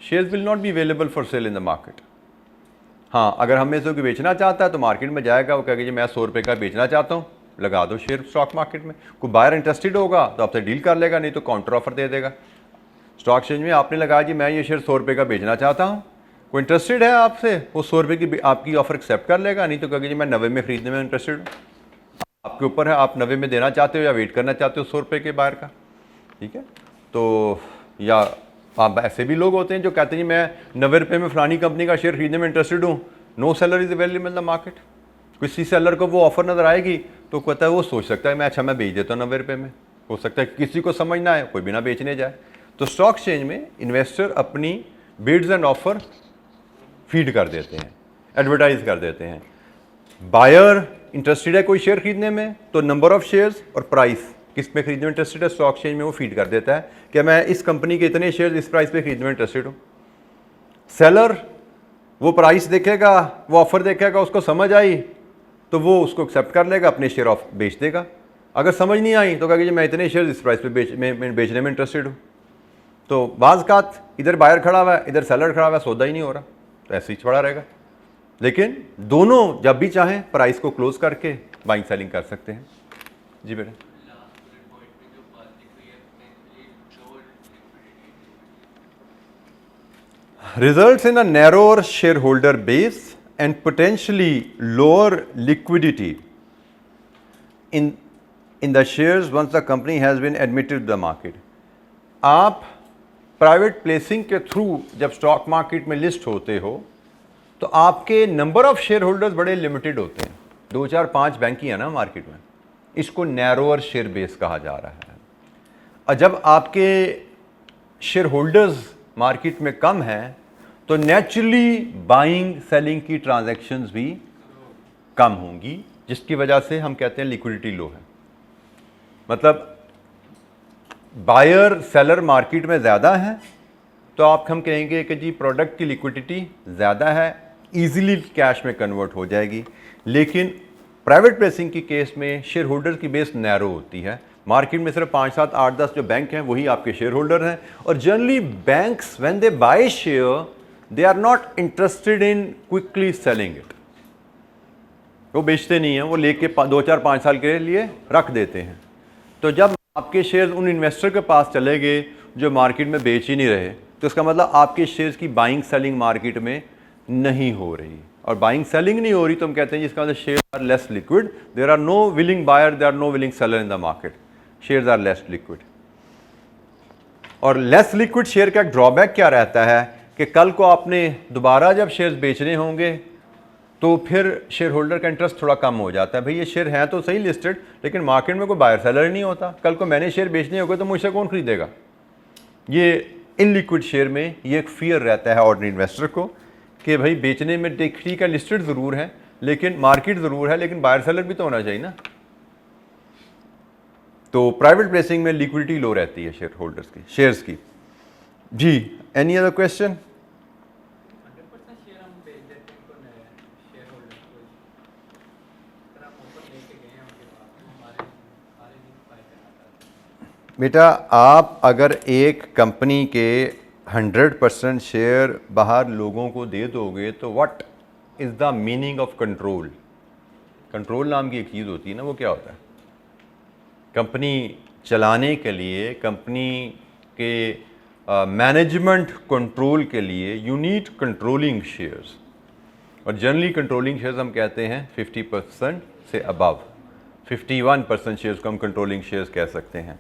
shares will not be available for sale in the market. हाँ, अगर हमें से कोई बेचना चाहता है तो मार्केट में जाएगा, वो कहेगा जी मैं 100 रुपये का बेचना चाहता हूँ, लगा दो शेयर स्टॉक मार्केट में। कोई बायर इंटरेस्टेड होगा तो आपसे डील कर लेगा, नहीं तो काउंटर ऑफर दे देगा। स्टॉक एक्सचेंज में आपने लगाया जी मैं ये शेयर 100 रुपये का बेचना चाहता हूँ, कोई इंटरेस्टेड है आपसे, वो 100 रुपये की आपकी ऑफर एक्सेप्ट कर लेगा, नहीं तो कहेगा जी मैं 90 में खरीदने में इंटरेस्टेड हूँ। आपके ऊपर है, आप 90 में देना चाहते हो या वेट करना चाहते हो 100 रुपये के बायर का, ठीक है। तो या आप ऐसे भी लोग होते हैं जो कहते हैं जी मैं 90 रुपये में फलानी कंपनी का शेयर खरीदने में इंटरेस्टेड हूँ, no seller is available in the market. किसी सेलर को वो ऑफर नजर आएगी तो कहता है, वो सोच सकता है मैं बेच देता हूँ 90 रुपये में, हो सकता है किसी को समझना है कोई बिना बेचने जाए। तो स्टॉक एक्सचेंज में इन्वेस्टर अपनी बिड्स एंड ऑफर फीड कर देते हैं, एडवर्टाइज कर देते हैं। बायर इंटरेस्टेड है कोई शेयर खरीदने में तो नंबर ऑफ शेयर्स और प्राइस किस में खरीदने में इंटरेस्टेड है, स्टॉक एक्सचेंज में वो फीड कर देता है कि मैं इस कंपनी के इतने शेयर इस प्राइस पे खरीदने में इंटरेस्टेड हूँ। सेलर वो प्राइस देखेगा, वो ऑफर देखेगा, उसको समझ आई तो वो उसको एक्सेप्ट कर लेगा, अपने शेयर ऑफ बेच देगा। अगर समझ नहीं आई तो कहेगा जी मैं इतने शेयर इस प्राइस पे बेचने में इंटरेस्टेड हूँ। तो बाज़ इधर बायर खड़ा हुआ है, इधर सेलर खड़ा हुआ है, सौदा ही नहीं हो रहा, तो ऐसे ही पड़ा रहेगा। लेकिन दोनों जब भी चाहें प्राइस को क्लोज करके बाइंग सेलिंग कर सकते हैं। जी बेटा, लास्ट बुलेट पॉइंट में जो बात लिख रही है potentially lower liquidity, results in a narrower shareholder base and potentially lower liquidity in the shares once the company has been admitted to the market। आप प्राइवेट प्लेसिंग के थ्रू जब stock market में लिस्ट होते हो तो आपके number of share holders बड़े limited होते हैं, 2 4 5 बैंक ही है ना मार्केट में, इसको नैरोअर शेयर बेस कहा जा रहा है। और जब आपके शेयर होल्डर्स मार्केट में कम हैं तो नेचुरली बाइंग सेलिंग की ट्रांजैक्शंस भी कम होंगी, जिसकी वजह से हम कहते हैं लिक्विडिटी लो है। मतलब बायर सेलर मार्केट में ज़्यादा है तो हम कहेंगे कि जी प्रोडक्ट की लिक्विडिटी ज़्यादा है, इजीली कैश में कन्वर्ट हो जाएगी। लेकिन प्राइवेट प्लेसिंग की केस में शेयर होल्डर की बेस नैरो होती है, मार्केट में सिर्फ 5 7 8 10 जो बैंक हैं वही आपके शेयर होल्डर हैं। और generally banks when they buy share they are not interested in quickly selling it, वो बेचते नहीं हैं, वो लेके 2 4 5 साल के लिए रख देते हैं। तो जब आपके शेयर्स उन इन्वेस्टर के पास चले गए जो मार्केट में बेच ही नहीं रहे, तो इसका मतलब आपके शेयर्स की बाइंग सेलिंग मार्केट में नहीं हो रही, और बाइंग सेलिंग नहीं हो रही तो हम कहते हैं जिसका मतलब share are less liquid, there are no willing buyer, there are no willing seller in the market, shares are less liquid. और लेस लिक्विड शेयर का एक ड्रॉबैक क्या रहता है कि कल को आपने दोबारा जब शेयर्स बेचने होंगे तो फिर शेयर होल्डर का इंटरेस्ट थोड़ा कम हो जाता है। भाई ये शेयर हैं तो सही लिस्टेड, लेकिन मार्केट में कोई बायर सेलर नहीं होता, कल को मैंने शेयर बेचने होंगे तो मुझसे कौन खरीदेगा। ये इनलिक्विड शेयर में ये एक फियर रहता है ऑर्डिनरी इन्वेस्टर को कि भाई बेचने में ठीक है लिस्टेड ज़रूर है, लेकिन मार्केट ज़रूर है, लेकिन बायर सेलर भी तो होना चाहिए ना। तो प्राइवेट प्लेसिंग में लिक्विडिटी लो रहती है शेयर होल्डर्स की, शेयर्स की। जी, एनी अदर क्वेश्चन? 100% शेयर हम बेच देते हैं उनको, शेयर होल्डर को, अगर हम ऊपर लेके गए हैं उनके पास तो हमारे सारे नहीं बाय करना चाहते। बेटा आप अगर एक कंपनी के 100% शेयर बाहर लोगों को दे दोगे तो what is the meaning of control? Control नाम की एक चीज़ होती है ना, वो क्या होता है? कंपनी चलाने के लिए, कंपनी के मैनेजमेंट कंट्रोल के लिए यू नीड कंट्रोलिंग शेयर्स, और जनरली कंट्रोलिंग शेयर्स हम कहते हैं 50% से अबव। 51% शेयर्स को हम कंट्रोलिंग शेयर्स कह सकते हैं।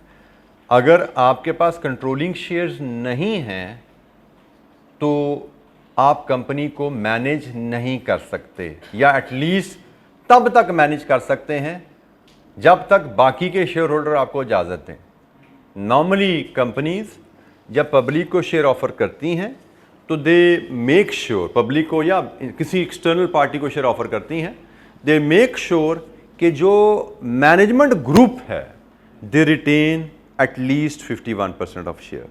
अगर आपके पास कंट्रोलिंग शेयर्स नहीं हैं तो आप कंपनी को मैनेज नहीं कर सकते, या एटलीस्ट तब तक मैनेज कर सकते हैं जब तक बाकी के शेयर होल्डर आपको इजाज़त दें। नॉर्मली कंपनीज जब पब्लिक को शेयर ऑफर करती हैं तो दे मेक श्योर, पब्लिक को या किसी एक्सटर्नल पार्टी को शेयर ऑफर करती हैं, दे मेक श्योर कि जो मैनेजमेंट ग्रुप है they retain at least 51% of share.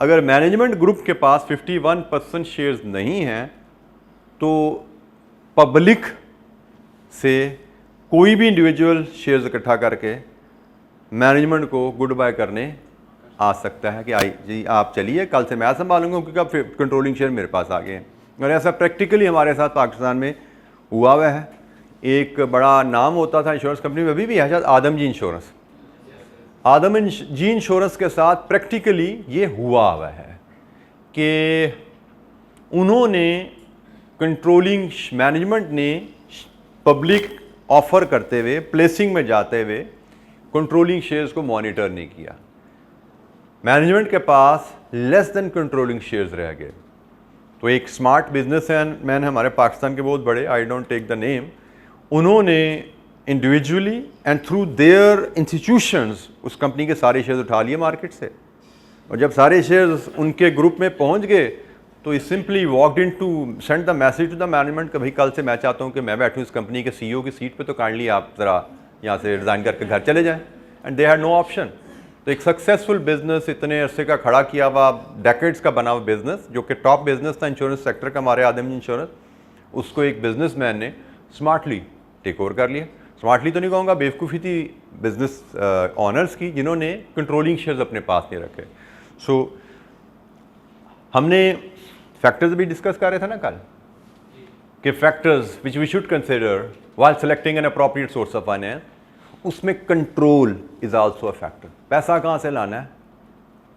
अगर मैनेजमेंट ग्रुप के पास 51% शेयर्स नहीं हैं तो पब्लिक से कोई भी इंडिविजुअल शेयर्स इकट्ठा करके मैनेजमेंट को गुड बाय करने आ सकता है कि आई जी आप चलिए, कल से मैं संभालूंगा क्योंकि अब कंट्रोलिंग शेयर मेरे पास आ गए हैं। और ऐसा प्रैक्टिकली हमारे साथ पाकिस्तान में हुआ हुआ है। एक बड़ा नाम होता था इंश्योरेंस कंपनी में, अभी भी है शायद, आदम जी इंश्योरेंस। आदम जी इंश्योरेंस के साथ प्रैक्टिकली ये हुआ हुआ है कि उन्होंने कंट्रोलिंग मैनेजमेंट ने पब्लिक ऑफर करते हुए, प्लेसिंग में जाते हुए कंट्रोलिंग शेयर्स को मॉनिटर नहीं किया। मैनेजमेंट के पास लेस देन कंट्रोलिंग शेयर्स रह गए। तो एक स्मार्ट बिजनेसमैन हमारे पाकिस्तान के बहुत बड़े, I don't take the name, उन्होंने individually and through their institutions उस कंपनी के सारे शेयर्स उठा लिए मार्केट से, और जब सारे शेयर्स उनके ग्रुप में पहुंच गए तो ही simply walked in to send the message to the management कि भाई कल से मैं चाहता हूं कि मैं बैठूं इस कंपनी के CEO की सीट पे, तो काइंडली आप ज़रा यहाँ से रिज़ाइन करके घर चले जाएं। And they had no option. तो एक सक्सेसफुल बिजनेस, इतने अरसे का खड़ा किया हुआ, डेकेड्स का बना हुआ बिजनेस, जो कि टॉप बिजनेस था इंश्योरेंस सेक्टर का, हमारे आदम इंश्योरेंस, उसको एक बिजनेसमैन ने स्मार्टली टेक ओवर कर लिया। स्मार्टली तो नहीं कहूँगा, बेवकूफ़ी थी बिजनेस ऑनर्स की जिन्होंने कंट्रोलिंग शेयर्स अपने पास नहीं रखे। सो हमने फैक्टर्स भी डिस्कस कर रहे थे ना कल, कि factors which we should consider while selecting an appropriate source of finance, उसमें control is also a factor. पैसा कहाँ से लाना है,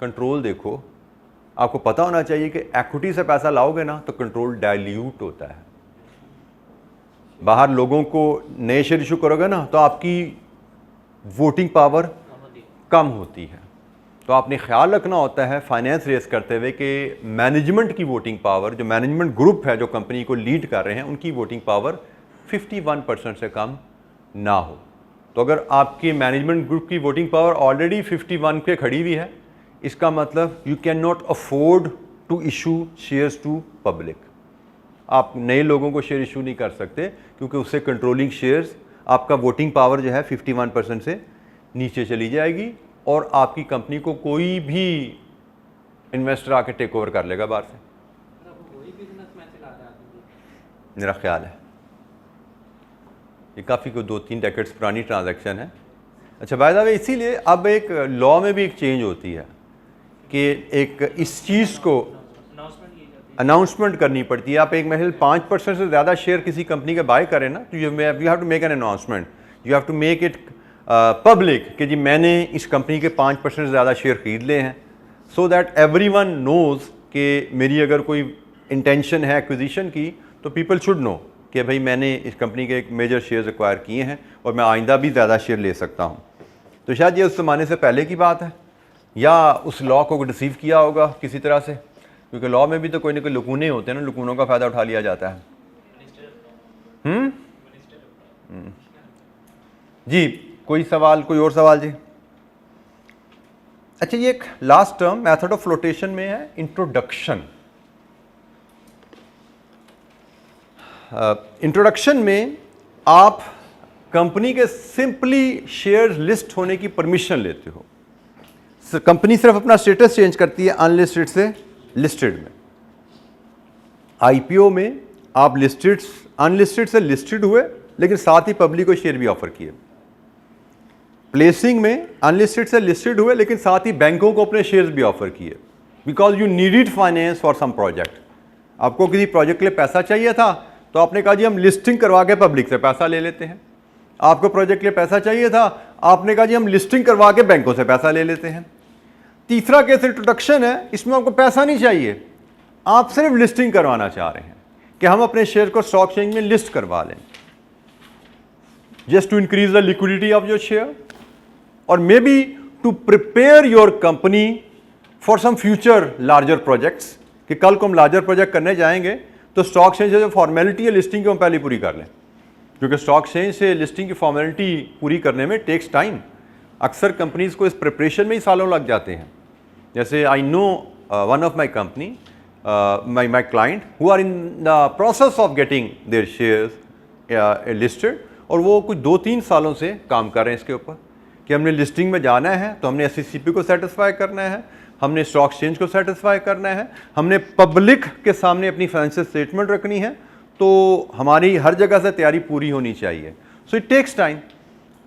कंट्रोल देखो। आपको पता होना चाहिए कि इक्विटी से पैसा लाओगे ना तो कंट्रोल डाइल्यूट होता है। बाहर लोगों को नए शेयर इशू करोगे ना तो आपकी वोटिंग पावर कम होती है। तो आपने ख्याल रखना होता है फाइनेंस रेस करते हुए कि मैनेजमेंट की वोटिंग पावर, जो मैनेजमेंट ग्रुप है जो कंपनी को लीड कर रहे हैं, उनकी वोटिंग पावर 51% से कम ना हो। तो अगर आपके मैनेजमेंट ग्रुप की वोटिंग पावर ऑलरेडी 51 पे खड़ी हुई है, इसका मतलब you can not afford to issue shares to public. आप नए लोगों को शेयर इशू नहीं कर सकते क्योंकि उससे कंट्रोलिंग शेयर्स, आपका वोटिंग पावर जो है 51% से नीचे चली जाएगी और आपकी कंपनी को कोई भी इन्वेस्टर आके टेक ओवर कर लेगा बाहर से। वही बिजनेसमैन चला रहा है मेरा ख्याल है ये काफ़ी को 2-3 डेकेड्स पुरानी ट्रांजैक्शन है। अच्छा, बाय द वे इसीलिए अब एक लॉ में भी एक चेंज होती है कि एक इस चीज़ को अनाउंसमेंट करनी पड़ती है। आप एक महल 5% से ज़्यादा शेयर किसी कंपनी के बाय करें ना तो you have to make an announcement, you have to make it public कि जी मैंने इस कंपनी के 5% से ज़्यादा शेयर खरीद ले हैं, सो दैट एवरीवन नोज़ कि मेरी अगर कोई इंटेंशन है एक्विजिशन की तो पीपल शुड नो कि भाई मैंने इस कंपनी के एक मेजर शेयर्स एक्वायर किए हैं और मैं आइंदा भी ज़्यादा शेयर ले सकता हूँ। तो शायद ये उस ज़माने से पहले की बात है या उस लॉ को रिसीव किया होगा किसी तरह से, क्योंकि लॉ में भी तो कोई ना कोई लकूने होते हैं ना, लकूनों का फ़ायदा उठा लिया जाता है। जी कोई सवाल, कोई और सवाल जी? अच्छा, ये एक last term method of flotation में है इंट्रोडक्शन। इंट्रोडक्शन में आप कंपनी के सिंपली शेयर लिस्ट होने की परमिशन लेते हो। कंपनी सिर्फ अपना स्टेटस चेंज करती है अनलिस्टेड से लिस्टेड में। आईपीओ में आप अनलिस्टेड से लिस्टेड हुए, लेकिन साथ ही पब्लिक को शेयर भी ऑफर किए। प्लेसिंग में अनलिस्टेड से लिस्टेड हुए, लेकिन साथ ही बैंकों को अपने शेयर्स भी ऑफर किए, because you needed finance for some project. आपको किसी प्रोजेक्ट के लिए पैसा चाहिए था, तो आपने कहा जी हम लिस्टिंग करवा के पब्लिक से पैसा ले लेते हैं। आपको प्रोजेक्ट के लिए पैसा चाहिए था, आपने कहा जी हम लिस्टिंग करवा के बैंकों से पैसा ले लेते हैं। तीसरा केस इंट्रोडक्शन है, इसमें आपको पैसा नहीं चाहिए, आप सिर्फ लिस्टिंग करवाना चाह रहे हैं कि हम अपने शेयर को स्टॉक एक्सचेंज में लिस्ट करवा लें, just to increase the liquidity of your share, और may be to prepare your company for some future larger projects, कि कल को हम लार्जर प्रोजेक्ट करने जाएंगे तो स्टॉक एक्सचेंज जो फॉर्मेलिटी है लिस्टिंग की हम पहले पूरी कर लें, क्योंकि स्टॉक एक्सचेंज से लिस्टिंग की फॉर्मेलिटी पूरी करने में टेक्स टाइम। अक्सर कंपनीज को इस प्रिपरेशन में ही सालों लग जाते हैं। जैसे I know one of my company, my client who are in the process of getting their shares listed, और वो कुछ 2-3 सालों से काम कर रहे हैं इसके ऊपर कि हमने लिस्टिंग में जाना है तो हमने SECP को सेटिस्फाई करना है, हमने स्टॉक एक्सचेंज को सेटिस्फाई करना है, हमने पब्लिक के सामने अपनी फाइनेंशियल स्टेटमेंट रखनी है, तो हमारी हर जगह से तैयारी पूरी होनी चाहिए। So it takes time.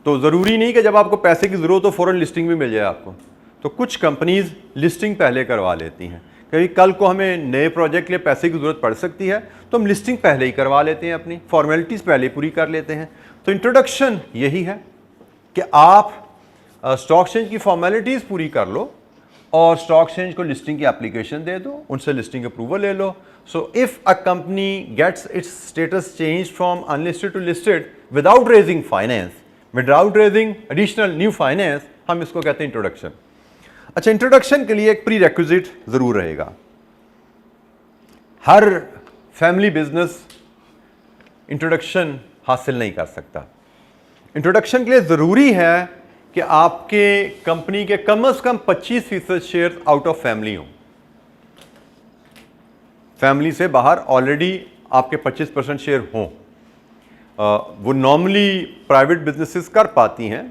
तो ज़रूरी नहीं कि जब आपको पैसे की ज़रूरत हो फ़ौरन लिस्टिंग भी मिल जाए आपको। तो कुछ कंपनीज़ लिस्टिंग पहले करवा लेती हैं, कभी कल को हमें नए प्रोजेक्ट के लिए पैसे की ज़रूरत पड़ सकती है तो हम लिस्टिंग पहले ही करवा लेते हैं, अपनी फॉर्मेलिटीज़ पहले पूरी कर लेते हैं। तो इंट्रोडक्शन यही है कि आप स्टॉक एक्सचेंज की फॉर्मेलिटीज़ पूरी कर लो और स्टॉक एक्सचेंज को लिस्टिंग की एप्लीकेशन दे दो, उनसे लिस्टिंग अप्रूवल ले लो। So if a company gets its status change from unlisted to listed without raising finance, without raising additional new finance, हम इसको कहते हैं इंट्रोडक्शन। अच्छा, इंट्रोडक्शन के लिए एक प्री रेक्विजिट ज़रूर रहेगा। हर फैमिली बिजनेस इंट्रोडक्शन हासिल नहीं कर सकता। इंट्रोडक्शन के लिए ज़रूरी है कि आपके कंपनी के कम से कम 25% शेयर आउट ऑफ फैमिली हों। फैमिली से बाहर ऑलरेडी आपके 25% शेयर हों। वो नॉर्मली प्राइवेट बिजनेसेस कर पाती हैं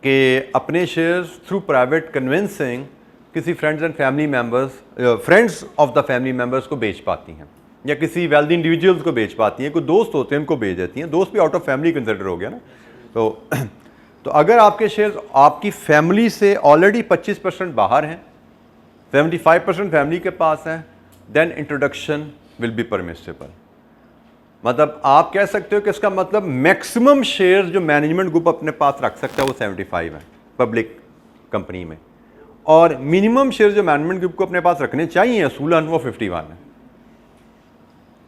कि अपने शेयर्स थ्रू प्राइवेट कन्विंसिंग किसी friends and family members, friends of the family members को बेच पाती हैं, या किसी वेल्दी इंडिविजुअल्स को बेच पाती हैं। कोई दोस्त होते हैं उनको बेच देती हैं। दोस्त भी आउट ऑफ फैमिली कंसिडर हो गया ना। तो अगर आपके शेयर्स आपकी फैमिली से ऑलरेडी 25% बाहर हैं, 75% फैमिली के पास हैं, then introduction will be permissible. मतलब आप कह सकते हो कि इसका मतलब मैक्सिमम शेयर्स जो मैनेजमेंट ग्रुप अपने पास रख सकता है वो 75 है पब्लिक कंपनी में, और मिनिमम शेयर्स जो मैनेजमेंट ग्रुप को अपने पास रखने चाहिए असूलन वो 51 है।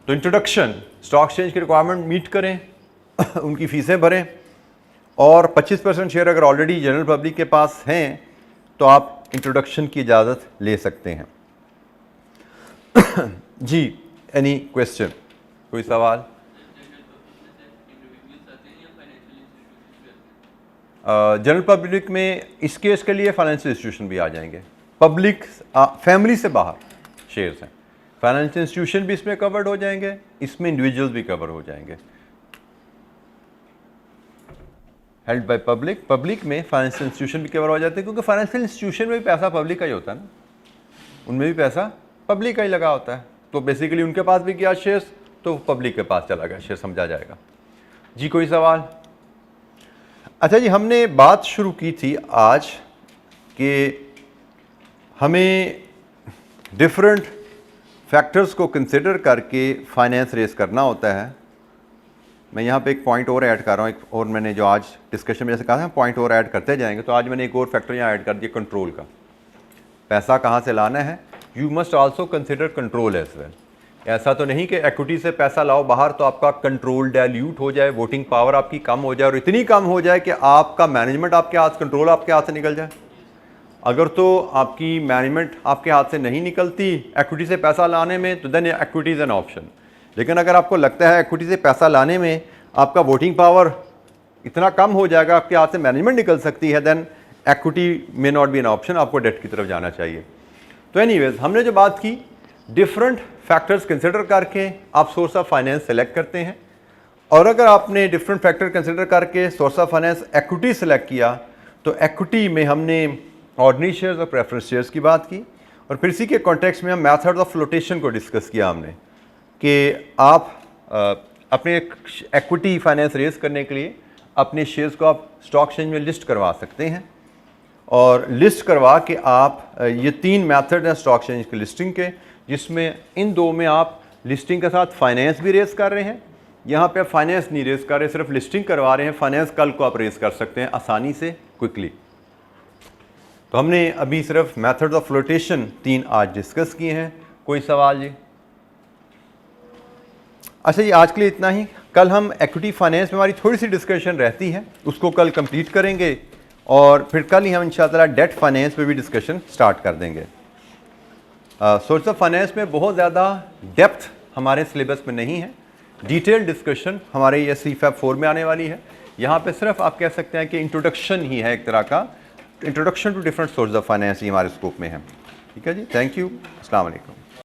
तो इंट्रोडक्शन, स्टॉक एक्सचेंज की रिक्वायरमेंट मीट करें, उनकी फीसें भरें, और 25% शेयर अगर ऑलरेडी जनरल पब्लिक के पास हैं तो आप इंट्रोडक्शन की इजाज़त ले सकते हैं। जी, एनी क्वेश्चन, कोई सवाल? जनरल पब्लिक में इस केस के लिए फाइनेंशियल इंस्टीट्यूशन भी आ जाएंगे। पब्लिक फैमिली से बाहर शेयर्स हैं, फाइनेंशियल इंस्टीट्यूशन भी इसमें कवर्ड हो जाएंगे, इसमें इंडिविजुअल्स भी कवर हो जाएंगे। हेल्ड बाय पब्लिक, पब्लिक में फाइनेंशियल इंस्टीट्यूशन भी कवर हो जाते हैं, क्योंकि फाइनेंशियल इंस्टीट्यूशन में भी पैसा पब्लिक का ही होता है ना, उनमें भी पैसा पब्लिक का ही लगा होता है। तो बेसिकली उनके पास भी गया शेयर्स तो पब्लिक के पास चला गया शेयर, समझा जाएगा। जी, कोई सवाल? अच्छा जी, हमने बात शुरू की थी आज कि हमें डिफरेंट फैक्टर्स को कंसिडर करके फाइनेंस रेस करना होता है। मैं यहाँ पे एक पॉइंट और ऐड कर रहा हूँ, एक और मैंने जो आज डिस्कशन में जैसे कहा था पॉइंट और ऐड करते जाएंगे, तो आज मैंने एक और फैक्टर यहाँ ऐड कर दिया, कंट्रोल का। पैसा कहाँ से लाना है, you must also consider control as well. ऐसा तो नहीं कि इक्विटी से पैसा लाओ बाहर तो आपका कंट्रोल डाइल्यूट हो जाए, वोटिंग पावर आपकी कम हो जाए, और इतनी कम हो जाए कि आपका मैनेजमेंट आपके हाथ, कंट्रोल आपके हाथ से निकल जाए। अगर तो आपकी मैनेजमेंट आपके हाथ से नहीं निकलती इक्विटी से पैसा लाने में, तो then equity is an option. लेकिन अगर आपको लगता है इक्विटी से पैसा लाने में आपका वोटिंग पावर इतना कम हो जाएगा, आपके हाथ से मैनेजमेंट निकल सकती है, then equity may not be an option, आपको डेट की तरफ जाना चाहिए। तो एनीवेज हमने जो बात की, डिफरेंट फैक्टर्स कंसिडर करके आप सोर्स ऑफ फाइनेंस सेलेक्ट करते हैं, और अगर आपने डिफरेंट फैक्टर कंसिडर करके source of finance equity select किया तो इक्विटी में हमने ऑर्डिनरी शेयर्स और प्रेफरेंस शेयर्स की बात की, और फिर इसी के कॉन्टेक्स्ट में हम मेथड ऑफ फ्लोटेशन को डिस्कस किया हमने कि आप अपने इक्विटी फाइनेंस रेज करने के लिए अपने शेयर्स को आप स्टॉक एक्सचेंज में लिस्ट करवा सकते हैं, और लिस्ट करवा के आप ये 3 मेथड हैं स्टॉक एक्सचेंज के लिस्टिंग के, जिसमें इन 2 में आप लिस्टिंग के साथ फाइनेंस भी रेज कर रहे हैं, यहाँ पे आप फाइनेंस नहीं रेज कर रहे, सिर्फ लिस्टिंग करवा रहे हैं। फाइनेंस कल को आप रेज कर सकते हैं आसानी से, क्विकली। तो हमने अभी सिर्फ मेथड ऑफ फ्लोटेशन 3 आज डिस्कस किए हैं। कोई सवाल जी? अच्छा जी, आज के लिए इतना ही। कल हम इक्विटी फाइनेंस में हमारी थोड़ी सी डिस्कशन रहती है, उसको कल कंप्लीट करेंगे, और फिर कल ही हम इंशाअल्लाह डेट फाइनेंस पे भी डिस्कशन स्टार्ट कर देंगे। सोर्स ऑफ फाइनेंस में बहुत ज़्यादा डेप्थ हमारे सिलेबस में नहीं है, डिटेल डिस्कशन हमारे ये CFAP 4 में आने वाली है। यहाँ पे सिर्फ आप कह सकते हैं कि इंट्रोडक्शन ही है, एक तरह का introduction to different source of finance ही हमारे स्कोप में है। ठीक है जी, थैंक यू, अस्सलाम वालेकुम।